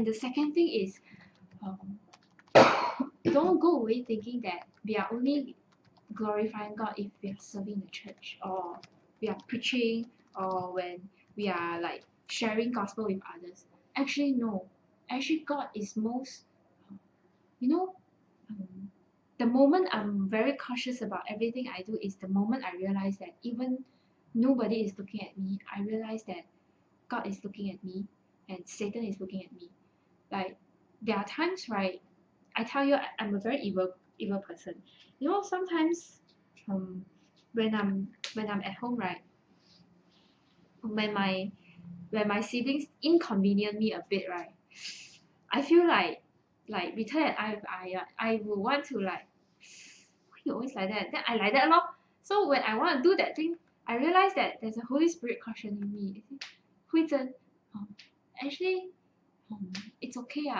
the second thing is, um, don't go away thinking that we are only glorifying God if we are serving the church or we are preaching or when we are like sharing gospel with others. Actually, no. Actually, God is most, you know, um, the moment I'm very cautious about everything I do is the moment I realize that even nobody is looking at me. I realize that God is looking at me and Satan is looking at me. Like there are times, right? I tell you, I'm a very evil person. You know, sometimes um, when I'm at home, right? When my siblings inconvenience me a bit, right? I feel like return and I will want to like, why you always like that? Then I like that a lot. So when I want to do that thing, I realize that there's a Holy Spirit cautioning me. Huizhen, um, actually, um, it's okay.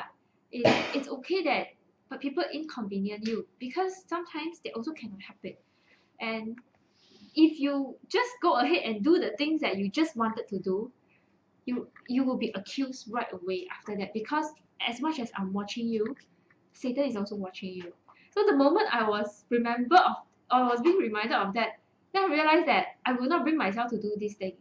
It's okay that but people inconvenience you because sometimes they also cannot help it. And if you just go ahead and do the things that you just wanted to do, you will be accused right away after that because as much as I'm watching you, Satan is also watching you. So the moment I was being reminded of that, then I realized that I will not bring myself to do this thing.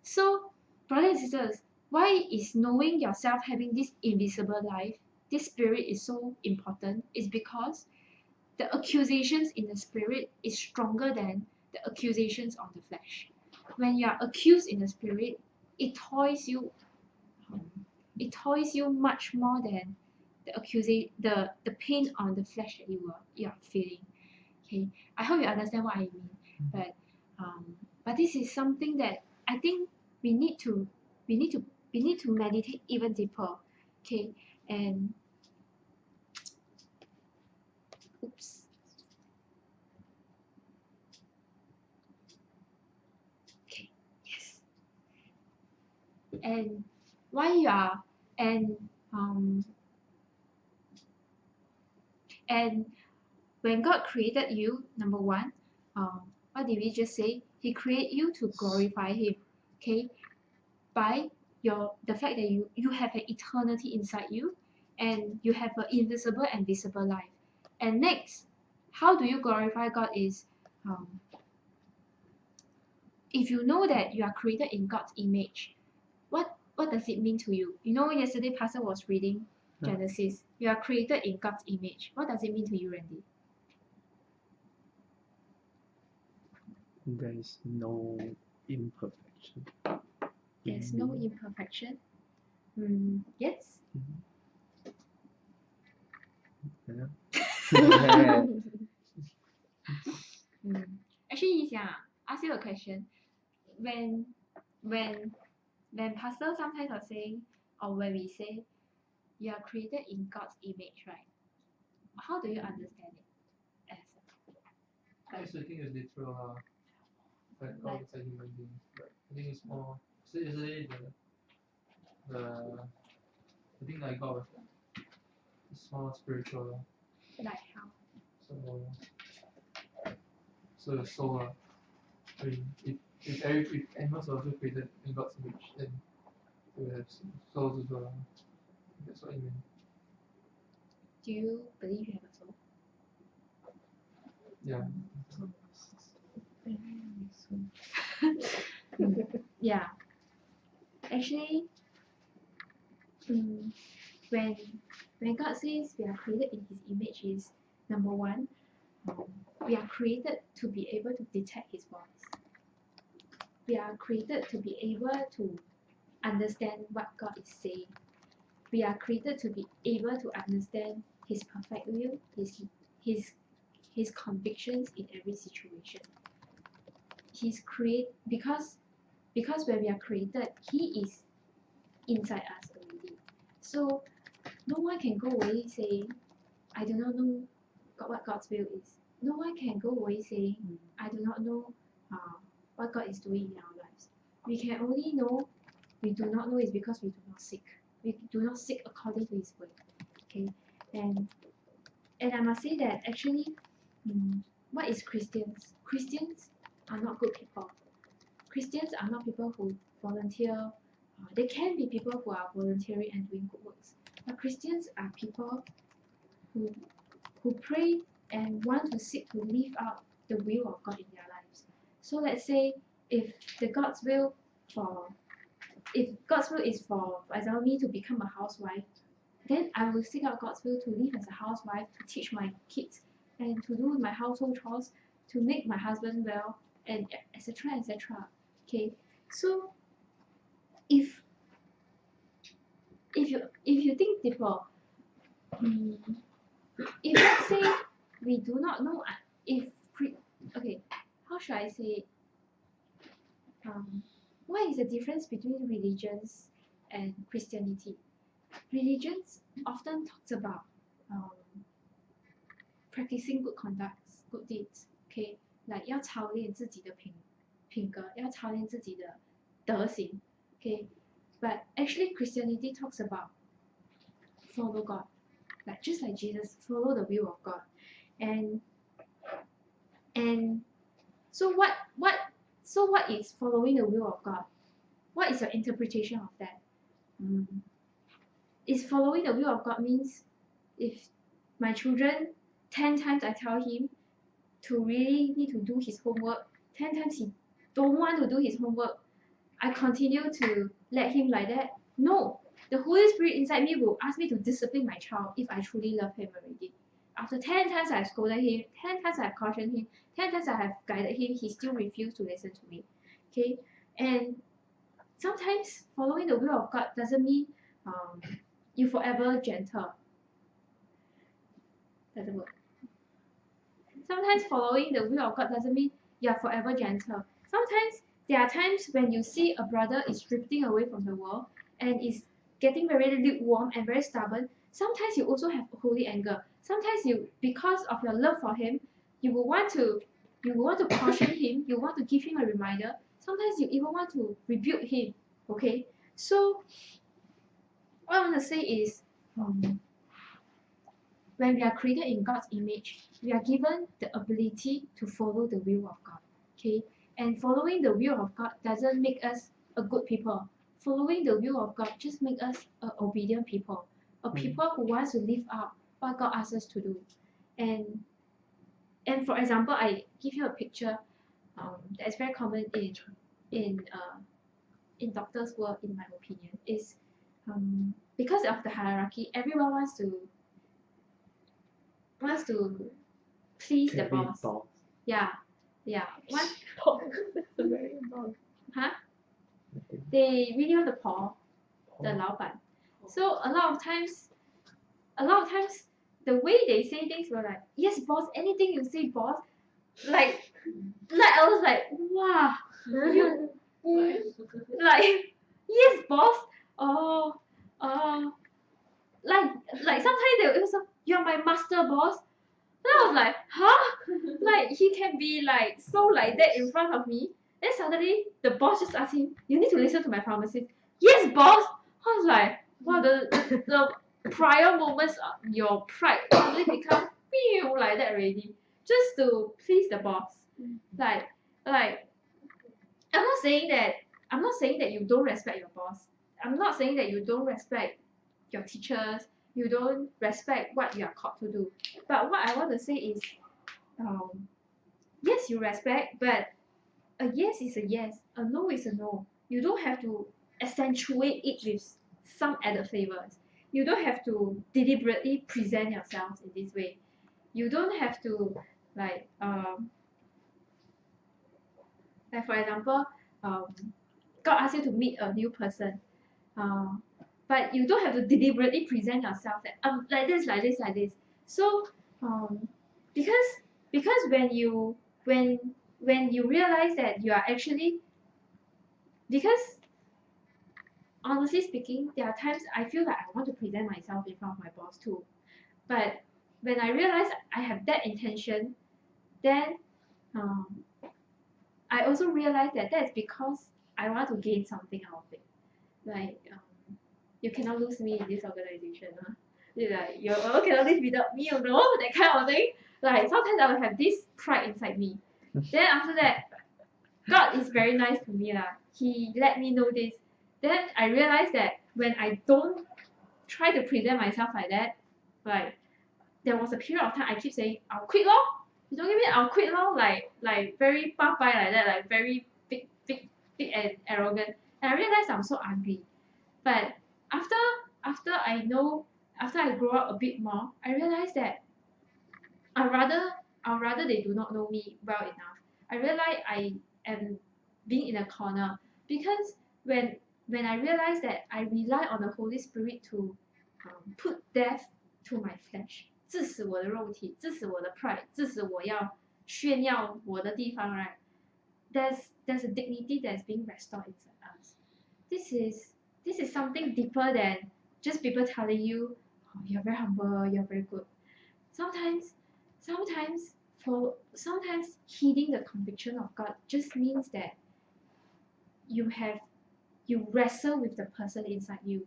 So, brothers and sisters, why is knowing yourself having this invisible life, this spirit is so important? Is because the accusations in the spirit is stronger than the accusations on the flesh. When you are accused in the spirit, it toys you it toys you much more than the pain on the flesh that you are feeling. Okay, I hope you understand what I mean. But but this is something that I think we need to we need to we need to meditate even deeper. Okay, and oops. Okay, yes. And why you are and um and when God created you, number one, what did we just say? He created you to glorify Him. Okay, by the fact that you have an eternity inside you, and you have an invisible and visible life. And next, how do you glorify God? Is if you know that you are created in God's image, what does it mean to you? You know, yesterday Pastor was reading Genesis. You are created in God's image. What does it mean to you, Randy? There is no imperfection. There's no imperfection. Yes. Actually, 你想 ask you a question. When pastor sometimes are saying, or when we say, you are created in God's image, right? How do you understand it? I think it's literal. Like God is a human being. But I think it's more. So usually I think like God is more spiritual. Like how? So the soul. I mean, if animals are also created in God's image, then they will have souls as well. That's what I mean. Do you believe you have a soul? Yeah. Yeah. Actually, when God says we are created in His image, is number one, we are created to be able to detect His voice. We are created to be able to understand what God is saying. We are created to be able to understand His perfect will, His convictions in every situation. He's because when we are created, He is inside us already. So no one can go away saying, I do not know what God's will is. No one can go away saying, I do not know what God is doing in our lives. We can only know we do not know is because we do not seek. We do not seek according to His word. Okay, and I must say that actually, what is Christians? Christians are not good people. Christians are not people who volunteer. They can be people who are volunteering and doing good works, but Christians are people who pray and want to seek to live out the will of God in their lives. So let's say if God's will is for example me to become a housewife, then I will seek out God's will to live as a housewife, to teach my kids and to do my household chores, to make my husband well, and etc. etc. Okay, so if you think deeper, if let's say we do not know okay, how should I say it? What is the difference between religions and Christianity? Religions often talks about practicing good conducts, good deeds. Okay, like 要操练自己的品格，要操练自己的德行。Okay, but actually Christianity talks about follow God, like just like Jesus, follow the will of God, and so what is following the will of God? What is your interpretation of that? Is following the will of God means if my children 10 times I tell him to really need to do his homework, 10 times he don't want to do his homework, I continue to let him like that? No, the Holy Spirit inside me will ask me to discipline my child if I truly love him already. After 10 times I've scolded him, 10 times I've cautioned him, 10 times I have guided him, he still refused to listen to me. Okay, and sometimes following the will of God doesn't mean you forever gentle. Doesn't work. Sometimes following the will of God doesn't mean you are forever gentle. Sometimes there are times when you see a brother is drifting away from the world and is getting very lukewarm and very stubborn. Sometimes you also have holy anger. Sometimes you, because of your love for him, you will want to caution him. You want to give him a reminder. Sometimes you even want to rebuke him. Okay, so what I want to say is, when we are created in God's image, we are given the ability to follow the will of God. Okay, and following the will of God doesn't make us a good people. Following the will of God just make us an obedient people, a people who wants to live out what God asks us to do. And for example, I give you a picture that's very common in doctors' work, in my opinion, is because of the hierarchy, everyone wants to please the boss. Yeah. One, huh? They really want to Paul, the 老板. So a lot of times, the way they say things were like, yes, boss, anything you say, boss. Like I was like, wow, like, yes, boss. Oh, like sometimes they also, you're my master boss. And I was like, huh? Like he can be like so like that in front of me. Then suddenly the boss just asked him, you need to listen to my pharmacist. Yes, boss. I was like, wow, the prior moments of your pride suddenly become like that already. Just to please the boss. Like I'm not saying that you don't respect your boss. I'm not saying that you don't respect your teachers, you don't respect what you are called to do. But what I want to say is, yes, you respect, but a yes is a yes, a no is a no. You don't have to accentuate it with some added flavors. You don't have to deliberately present yourself in this way. You don't have to like for example, God asks you to meet a new person, but you don't have to deliberately present yourself that like this. So because when you realize that you are actually, because honestly speaking, there are times I feel like I want to present myself in front of my boss too, but when I realize I have that intention, then I also realize that that's because I want to gain something out of it. Like you cannot lose me in this organization. Like you cannot live without me, that kind of thing. Like sometimes I will have this pride inside me. Then after that, God is very nice to me lah. He let me know this. Then I realized that when I don't try to present myself like that, like there was a period of time I keep saying I'll quit lor. You don't give me I'll quit lor. Like very like that, like very big and arrogant. And I realized I'm so ugly. But after I grow up a bit more, I realized that I'd rather they do not know me well enough. I realize I am being in a corner because when I realize that I rely on the Holy Spirit to put death to my flesh， 致死我的肉体，致死我的 pride， 致死我要炫耀我的地方 right? There's a dignity that's being restored inside us. This is something deeper than just people telling you, oh, you're very humble, you're very good. Sometimes heeding the conviction of God just means that you wrestle with the person inside you.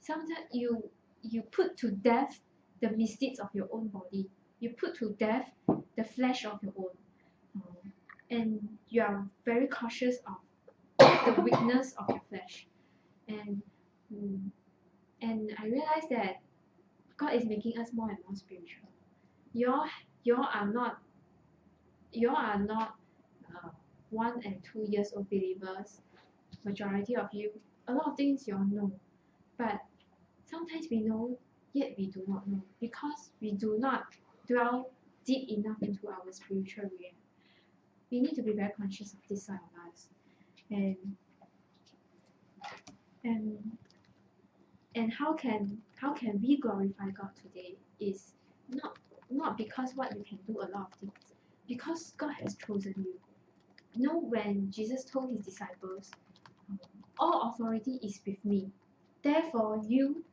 Sometimes you put to death the misdeeds of your own body. You put to death the flesh of your own. And you are very cautious of the weakness of your flesh. And I realize that God is making us more and more spiritual. You are not 1 and 2 years old believers. Majority of you, a lot of things you all know, but sometimes we know, yet we do not know because we do not dwell deep enough into our spiritual realm. We need to be very conscious of this side of us, and how can we glorify God today is not because what you can do a lot of things, because God has chosen you. You know, when Jesus told his disciples, all authority is with me, therefore you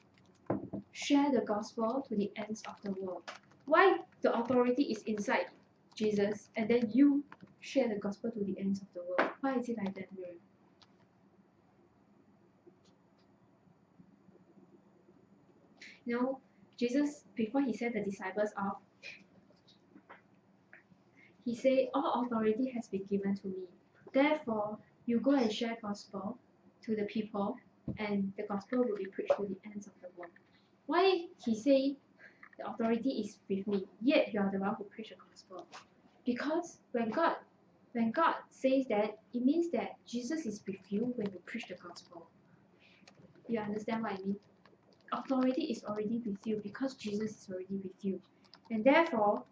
share the gospel to the ends of the world. Why the authority is inside Jesus and then you share the gospel to the ends of the world? Why is it like that, Miriam? You know, Jesus, before he sent the disciples off, he said, all authority has been given to me. Therefore, you go and share gospel to the people, and the gospel will be preached to the ends of the world. Why he say the authority is with me, yet you are the one who preach the gospel? Because when God says that, it means that Jesus is with you when you preach the gospel. You understand what I mean? Authority is already with you because Jesus is already with you. And therefore,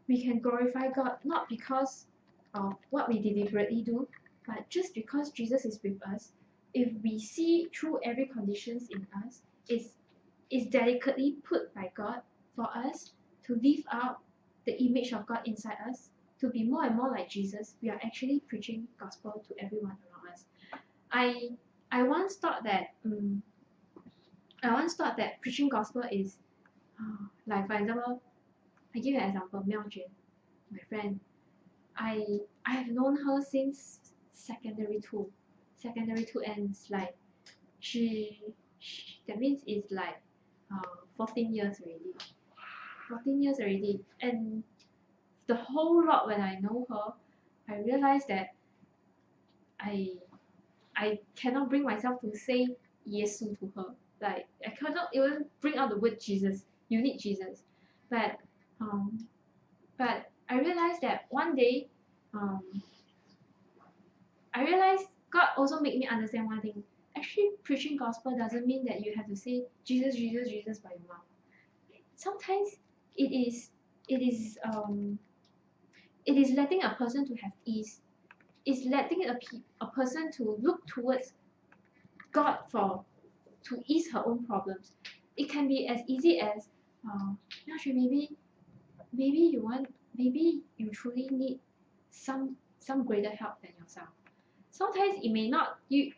we can glorify God not because of what we deliberately do, but just because Jesus is with us. If we see through every conditions in us, is delicately put by God for us to live out the image of God inside us, to be more and more like Jesus. We are actually preaching gospel to everyone around us. I once thought that preaching gospel is like, for example, I give you an example, Miao Jun, my friend. I have known her since secondary two, and like she that means it's like 14 years already. 14 years already, and the whole lot when I know her, I realized that I cannot bring myself to say Yesu to her. Like I cannot even bring out the word Jesus. You need Jesus, but um, but I realized that one day, um, I realized God also made me understand one thing. Actually, preaching gospel doesn't mean that you have to say Jesus, Jesus, Jesus by your mouth. Sometimes it is it is um it is letting a person to have ease. It's letting a person to look towards God for to ease her own problems. It can be as easy as not sure, maybe you truly need some greater help than yourself. Sometimes it may not need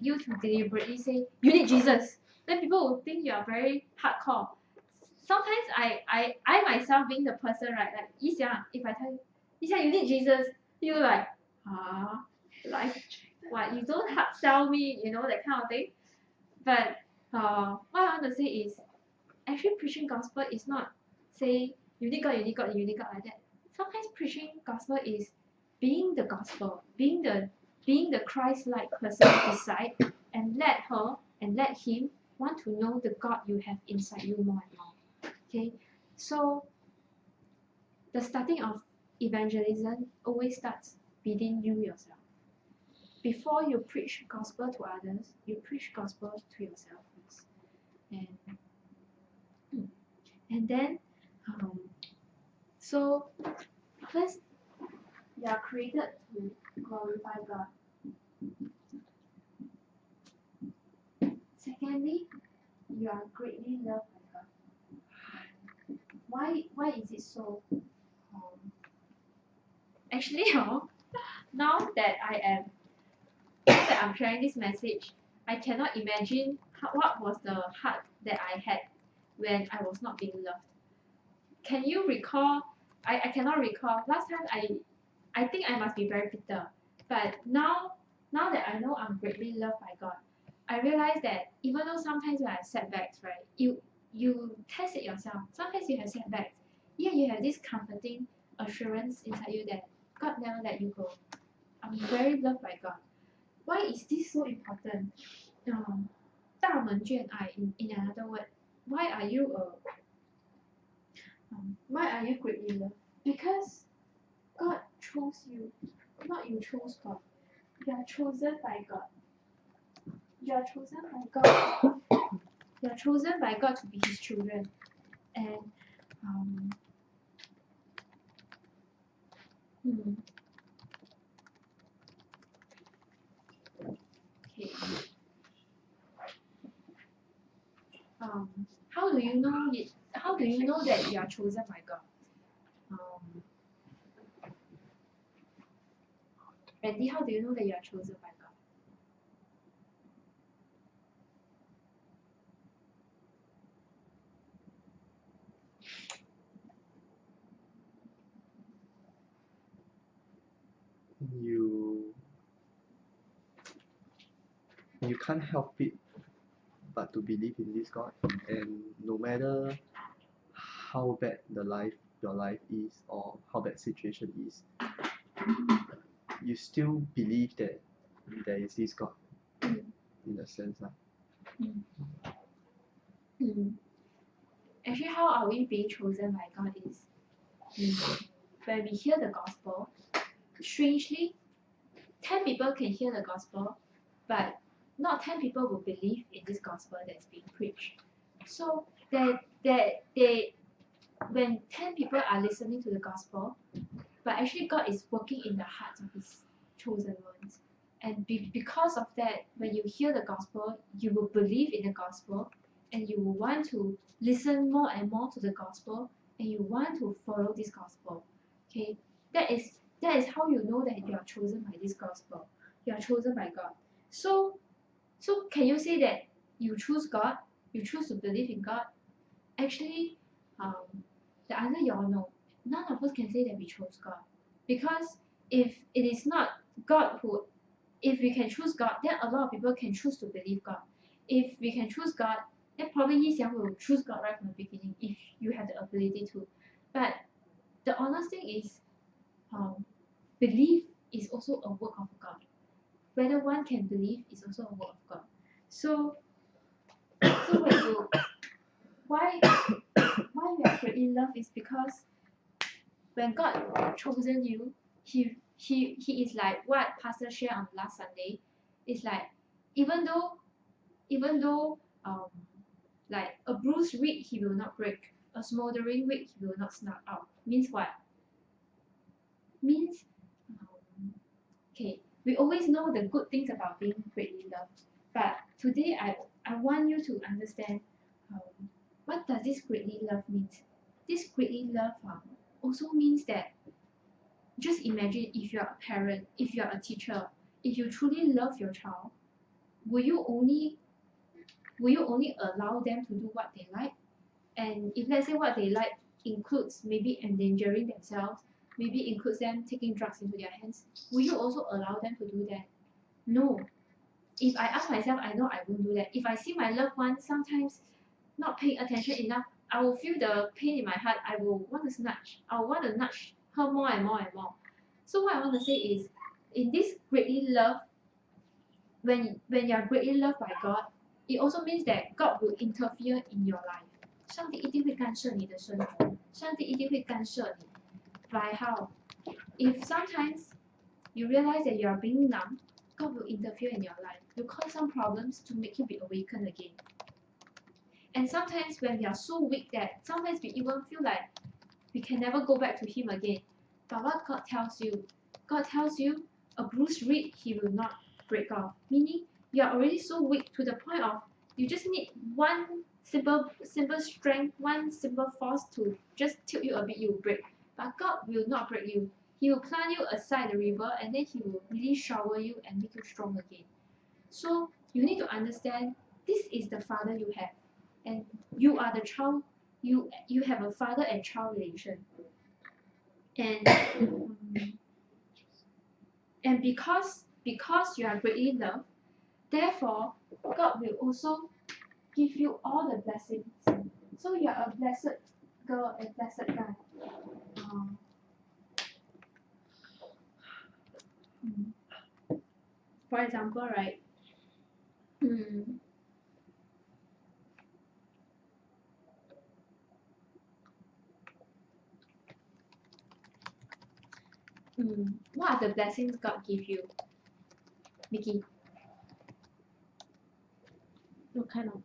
you to deliberately say you need Jesus. Then people will think you are very hardcore. Sometimes I myself being the person, right, like Yixiang, if I tell you Yixiang you need Jesus, you like like what, you don't hard sell me, that kind of thing. But what I want to say is actually preaching gospel is not say you need God, you need God, you need God like that. Sometimes preaching gospel is being the gospel, being the Christ-like person beside, and let her and let him want to know the God you have inside you more and more. Okay, so the starting of evangelism always starts within you yourself. Before you preach gospel to others, you preach gospel to yourself first, and then so first you are created to glorify God. Secondly, you are greatly loved by God. Why is it so? Actually, now that I'm sharing this message, I cannot imagine what was the heart that I had when I was not being loved. Can you recall? I cannot recall. Last time I think I must be very bitter. But now that I know I'm greatly loved by God, I realize that even though sometimes when I have setbacks, right, you test it yourself. Sometimes you have setbacks. Yeah, you have this comforting assurance inside you that God never let you go. I'm very loved by God. Why is this so important? 大门眷爱 in another word. Why are you greatly loved? Because God chose you, not you chose God. You are chosen by God. You are chosen by God. You are chosen by God to be His children. And okay. How do you know it? How do you know that you are chosen by God? Randy, how do you know that you are chosen by God? You can't help it but to believe in this God, and no matter how bad your life is, or how bad situation is, you still believe that there is this God, in a sense. Actually, how are we being chosen by God is when we hear the gospel. Strangely, 10 people can hear the gospel, but not 10 people will believe in this gospel that's being preached. So they when 10 people are listening to the gospel, but actually God is working in the hearts of his chosen ones. And because of that, when you hear the gospel, you will believe in the gospel, and you will want to listen more and more to the gospel, and you want to follow this gospel. Okay, that is how you know that you are chosen by this gospel. You are chosen by God. So can you say that you choose God? You choose to believe in God? Actually, the answer is no. None of us can say that we chose God, because if it is not God who, if we can choose God, then a lot of people can choose to believe God. If we can choose God, then probably Huizhen will choose God right from the beginning if you have the ability to. But the honest thing is, belief is also a work of God. Whether one can believe is also a work of God. So when you why we are greatly loved is because when God chosen you, he is like what Pastor shared on last Sunday. It's like even though like a bruised reed he will not break, a smoldering wick he will not snuff out. Means what? Means okay, we always know the good things about being greatly loved, but today I want you to understand what does this greatly love means. This greatly love also means that just imagine if you're a parent, if you're a teacher, if you truly love your child, will you only allow them to do what they like? And if let's say what they like includes maybe endangering themselves, maybe includes them taking drugs into their hands, will you also allow them to do that? No. If I ask myself, I know I won't do that. If I see my loved one sometimes not paying attention enough, I will feel the pain in my heart. I will want to snatch. I will want to nudge her more and more and more. So what I want to say is, in this greatly love, when you are greatly loved by God, it also means that God will interfere in your life. 上帝一定会干涉你的生活，上帝一定会干涉你。By how? If sometimes you realize that you are being numb, God will interfere in your life. You cause some problems to make you be awakened again. And sometimes when we are so weak that sometimes we even feel like we can never go back to Him again. But what God tells you, a bruised reed He will not break off. Meaning you are already so weak to the point of you just need one simple strength, one simple force to just tilt you a bit, you will break. But God will not break you. He will plant you aside the river, and then He will really shower you and make you strong again. So you need to understand this is the Father you have, and you are the child. You have a father and child relation, and because you are greatly loved, therefore God will also give you all the blessings. So you are a blessed girl and blessed guy. For example, right? What are the blessings God give you, Mickey? What kind of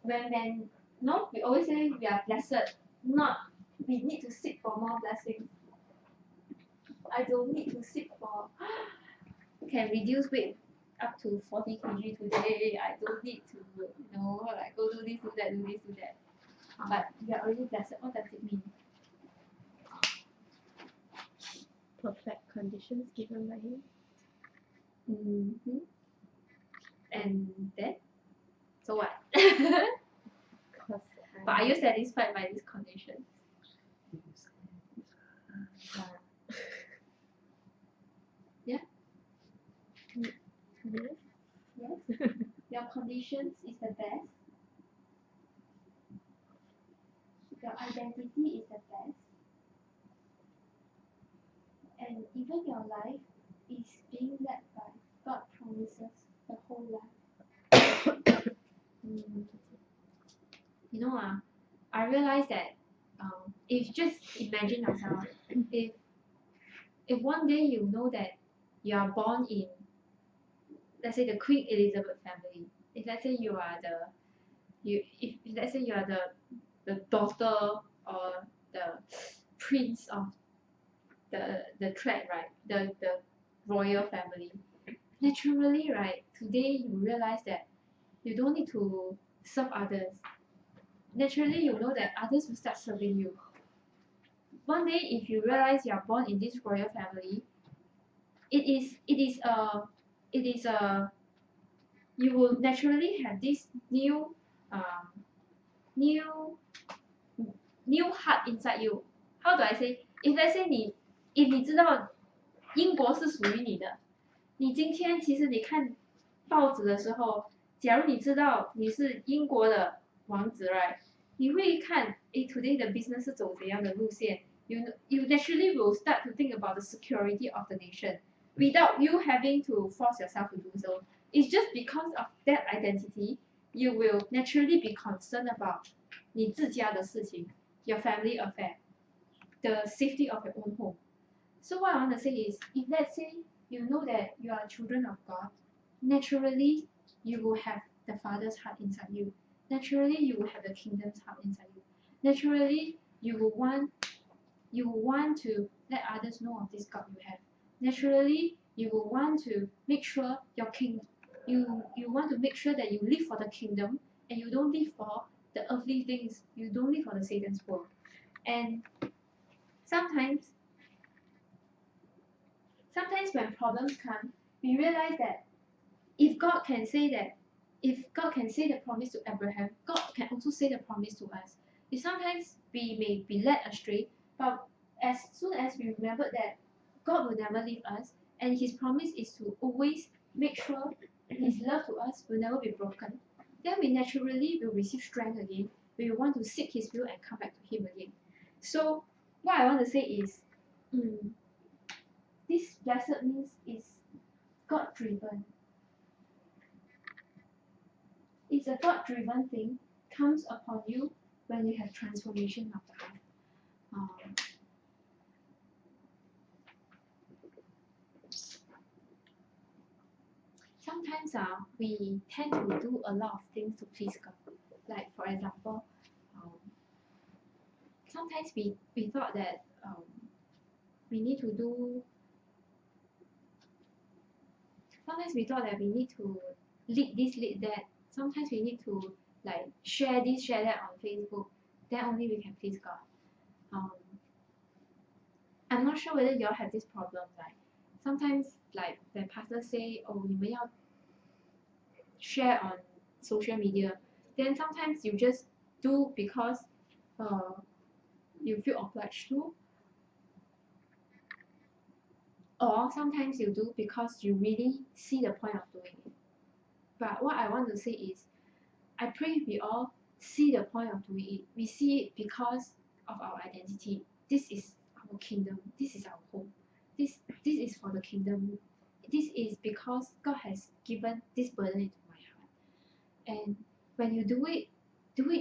When no, we always say we are blessed, not we need to seek for more blessings. I don't need to seek for can reduce weight up to 40 kg today. I don't need to like go do this, do that, do this, do that. But we are already blessed. What does it mean? perfect conditions given by Him? And then? So what? Because But are you satisfied by these conditions? Yeah? Yes. Yes? Your conditions is the best. Your identity is the best. And even your life is being led by God promises the whole life. You know, I realized that if just imagine yourself, if one day you know that you are born in let's say the Queen Elizabeth family. If let's say you are if let's say you are the daughter or the prince of the clan, right? The royal family. Naturally, right, today you realize that you don't need to serve others. Naturally, you know that others will start serving you. One day, if you realize you are born in this royal family, it is a you will naturally have this um, new new heart inside you. How do I say? If let's say if 你知道英国是属于你的，你今天其实你看报纸的时候，假如你知道你是英国的王子 right， 你会看today the business 是走怎样的路线，you naturally will start to think about the security of the nation without you having to force yourself to do so. It's just because of that identity, you will naturally be concerned about 你自家的事情 your family affair, the safety of your own home. So what I want to say is, if let's say you know that you are children of God, naturally you will have the Father's heart inside you. Naturally you will have the kingdom's heart inside you. Naturally you will want to let others know of this God you have. Naturally you will want to make sure you want to make sure that you live for the kingdom and you don't live for the earthly things. You don't live for the Satan's world. And sometimes when problems come, we realize that if God can say the promise to Abraham, God can also say the promise to us. If sometimes we may be led astray, but as soon as we remember that God will never leave us, and His promise is to always make sure His love to us will never be broken, then we naturally will receive strength again. We will want to seek His will and come back to Him again. So what I want to say is, this blessed means is God-driven. It's a God-driven thing, comes upon you when you have transformation of the heart. Sometimes we tend to do a lot of things to please God. Like for example, sometimes we thought that we need to do. Sometimes we thought that we need to lead this, lead that. Sometimes we need to like share this, share that on Facebook. Then only we can please God. I'm not sure whether you all have this problem. Like sometimes, like the pastor say, "Oh, 你们要 share on social media." Then sometimes you just do because you feel obliged to, or sometimes you do because you really see the point of doing it. But what I want to say is, I pray we all see the point of doing it. We see it because of our identity. This is our kingdom. This is our home. This is for the kingdom. This is because God has given this burden into my heart. And when you do it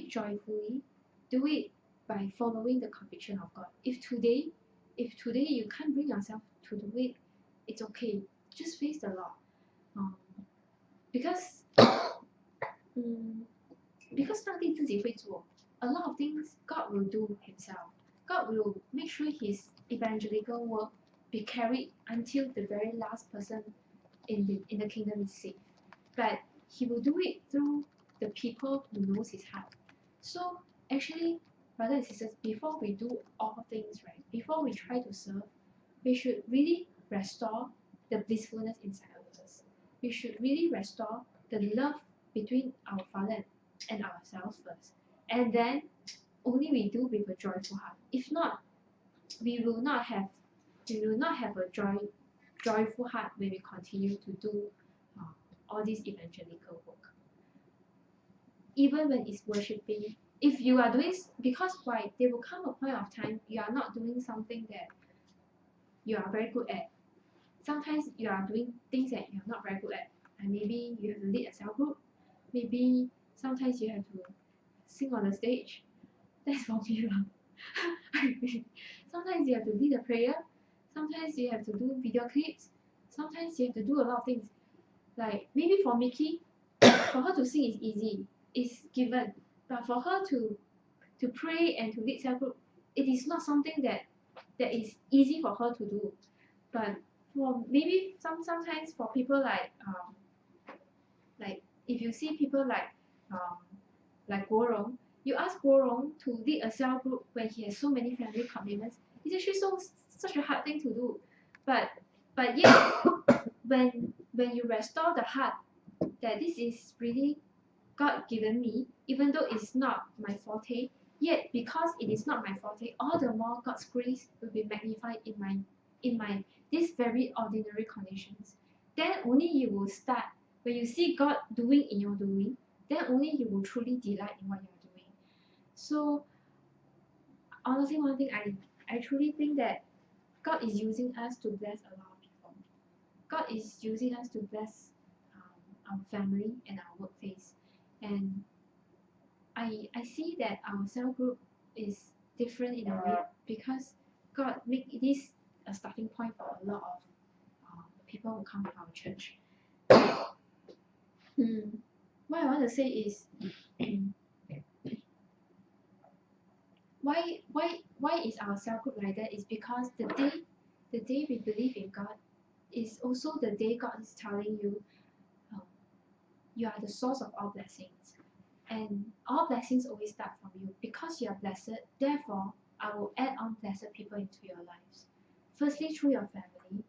joyfully. Do it by following the conviction of God. If today you can't bring yourself to do it, it's okay. Just face the Lord. Because 上帝自己会做 a lot of things God will do Himself. God will make sure His evangelical work be carried until the very last person in the kingdom is saved. But He will do it through the people who knows His heart. So actually, brothers and sisters, before we do all things right, before we try to serve, we should really restore the blissfulness inside of us. We should really restore the love between our Father and ourselves first, and then only we do with a joyful heart. If not, we will not have a joyful heart when we continue to do all this evangelical work. Even when it's worshiping, if you are doing, because why, there will come a point of time you are not doing something that you are very good at. Sometimes you are doing things that you're not very good at, and maybe you have to lead a cell group. Maybe sometimes you have to sing on the stage. That's for me. Sometimes you have to lead a prayer. Sometimes you have to do video clips. Sometimes you have to do a lot of things. Like maybe for Mickey, for her to sing is easy, it's given. But for her to pray and to lead cell group, it is not something that is easy for her to do. But for maybe sometimes for people like if you see people like Guo Rong, you ask Guo Rong to lead a cell group when he has so many family commitments. It's actually such a hard thing to do. But yet when you restore the heart that this is really God given me, even though it's not my forte, yet because it is not my forte, all the more God's grace will be magnified in my these very ordinary conditions. Then only you will start when you see God doing in your doing, then only you will truly delight in what you're doing. So honestly, one thing I truly think that God is using us to bless a lot of people. God is using us to bless our family and our workplace. And I see that our cell group is different in a way because God make this a starting point for a lot of people who come to our church. What I want to say is why is our cell group like that is because the day we believe in God is also the day God is telling you you are the source of all blessings. And all blessings always start from you. Because you are blessed, therefore, I will add on blessed people into your lives. Firstly, through your family,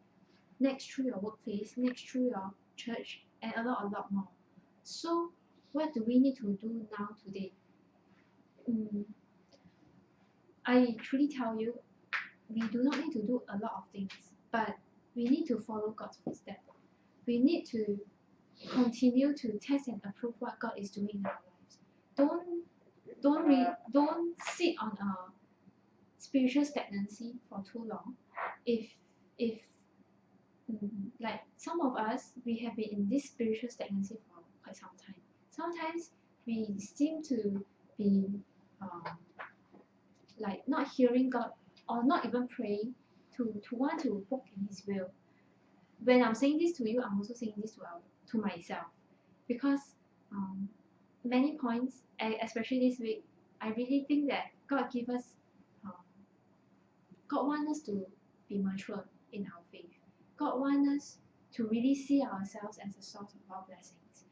next through your workplace, next through your church, and a lot more. So, what do we need to do now today? I truly tell you, we do not need to do a lot of things, but we need to follow God's footsteps. We need to continue to test and approve what God is doing in our lives. Don't sit on a spiritual stagnancy for too long. If like some of us, we have been in this spiritual stagnancy for quite some time. Sometimes we seem to be like not hearing God or not even praying to want to walk in His will. When I'm saying this to you, I'm also saying this to myself because many points, especially this week, I really think that God give us, God wants us to be mature in our faith. God wants us to really see ourselves as a source of our blessings.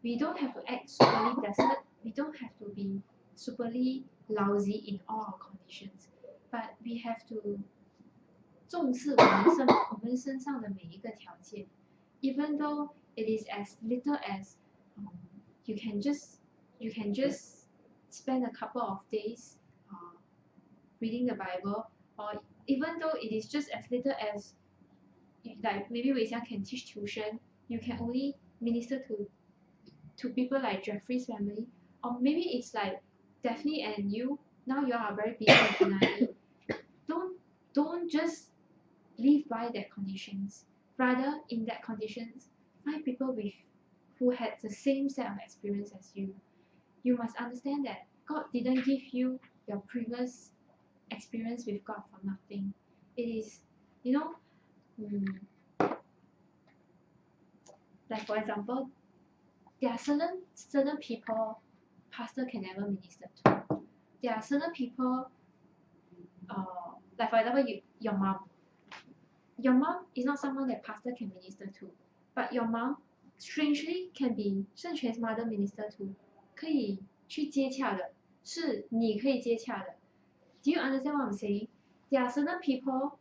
We don't have to act superly blessed. We don't have to be superly lousy in all our conditions, but we have to 重视我们身上的每一个条件 even though it is as little as you can just spend a couple of days reading the Bible, or even though it is just as little as like maybe Huizhen can teach tuition, you can only minister to people like Jeffrey's family, or maybe it's like Daphne and you, now you are very busy in NIE. Don't just live by that conditions. Rather, in that conditions, find people who had the same set of experience as you. You must understand that God didn't give you your previous experience with God for nothing. It is, like for example, there are certain people pastor can never minister to. There are certain people, like for example, your mom. Your mom is not someone that pastor can minister to, but your mom strangely can be 圣权 mother minister to， 可以去接洽的，是你可以接洽的。Do you understand what I'm saying? There are certain people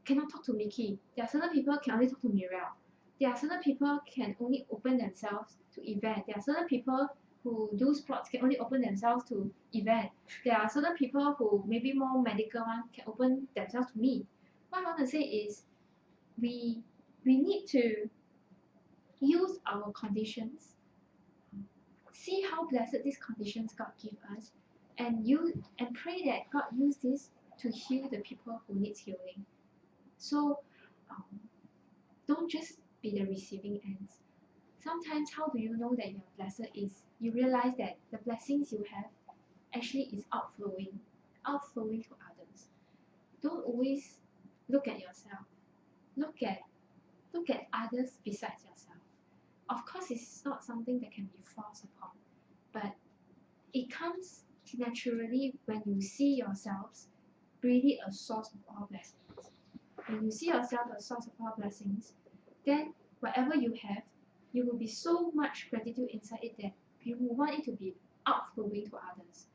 cannot talk to Mickey. There are certain people can only talk to Muriel. There are certain people can only open themselves to event. There are certain people who do sports can only open themselves to event. There are certain people who maybe more medical one can open themselves to me. What I want to say is we need to use our conditions, see how blessed these conditions God give us, and pray that God use this to heal the people who need healing. So don't just be the receiving ends. Sometimes how do you know that you're blessed is you realize that the blessings you have actually is outflowing to others. Don't always look at yourself. Look at others besides yourself. Of course, it's not something that can be forced upon, but it comes naturally when you see yourselves really a source of all blessings. When you see yourself a source of all blessings, then whatever you have, you will be so much gratitude inside it that you will want it to be outflowing to others.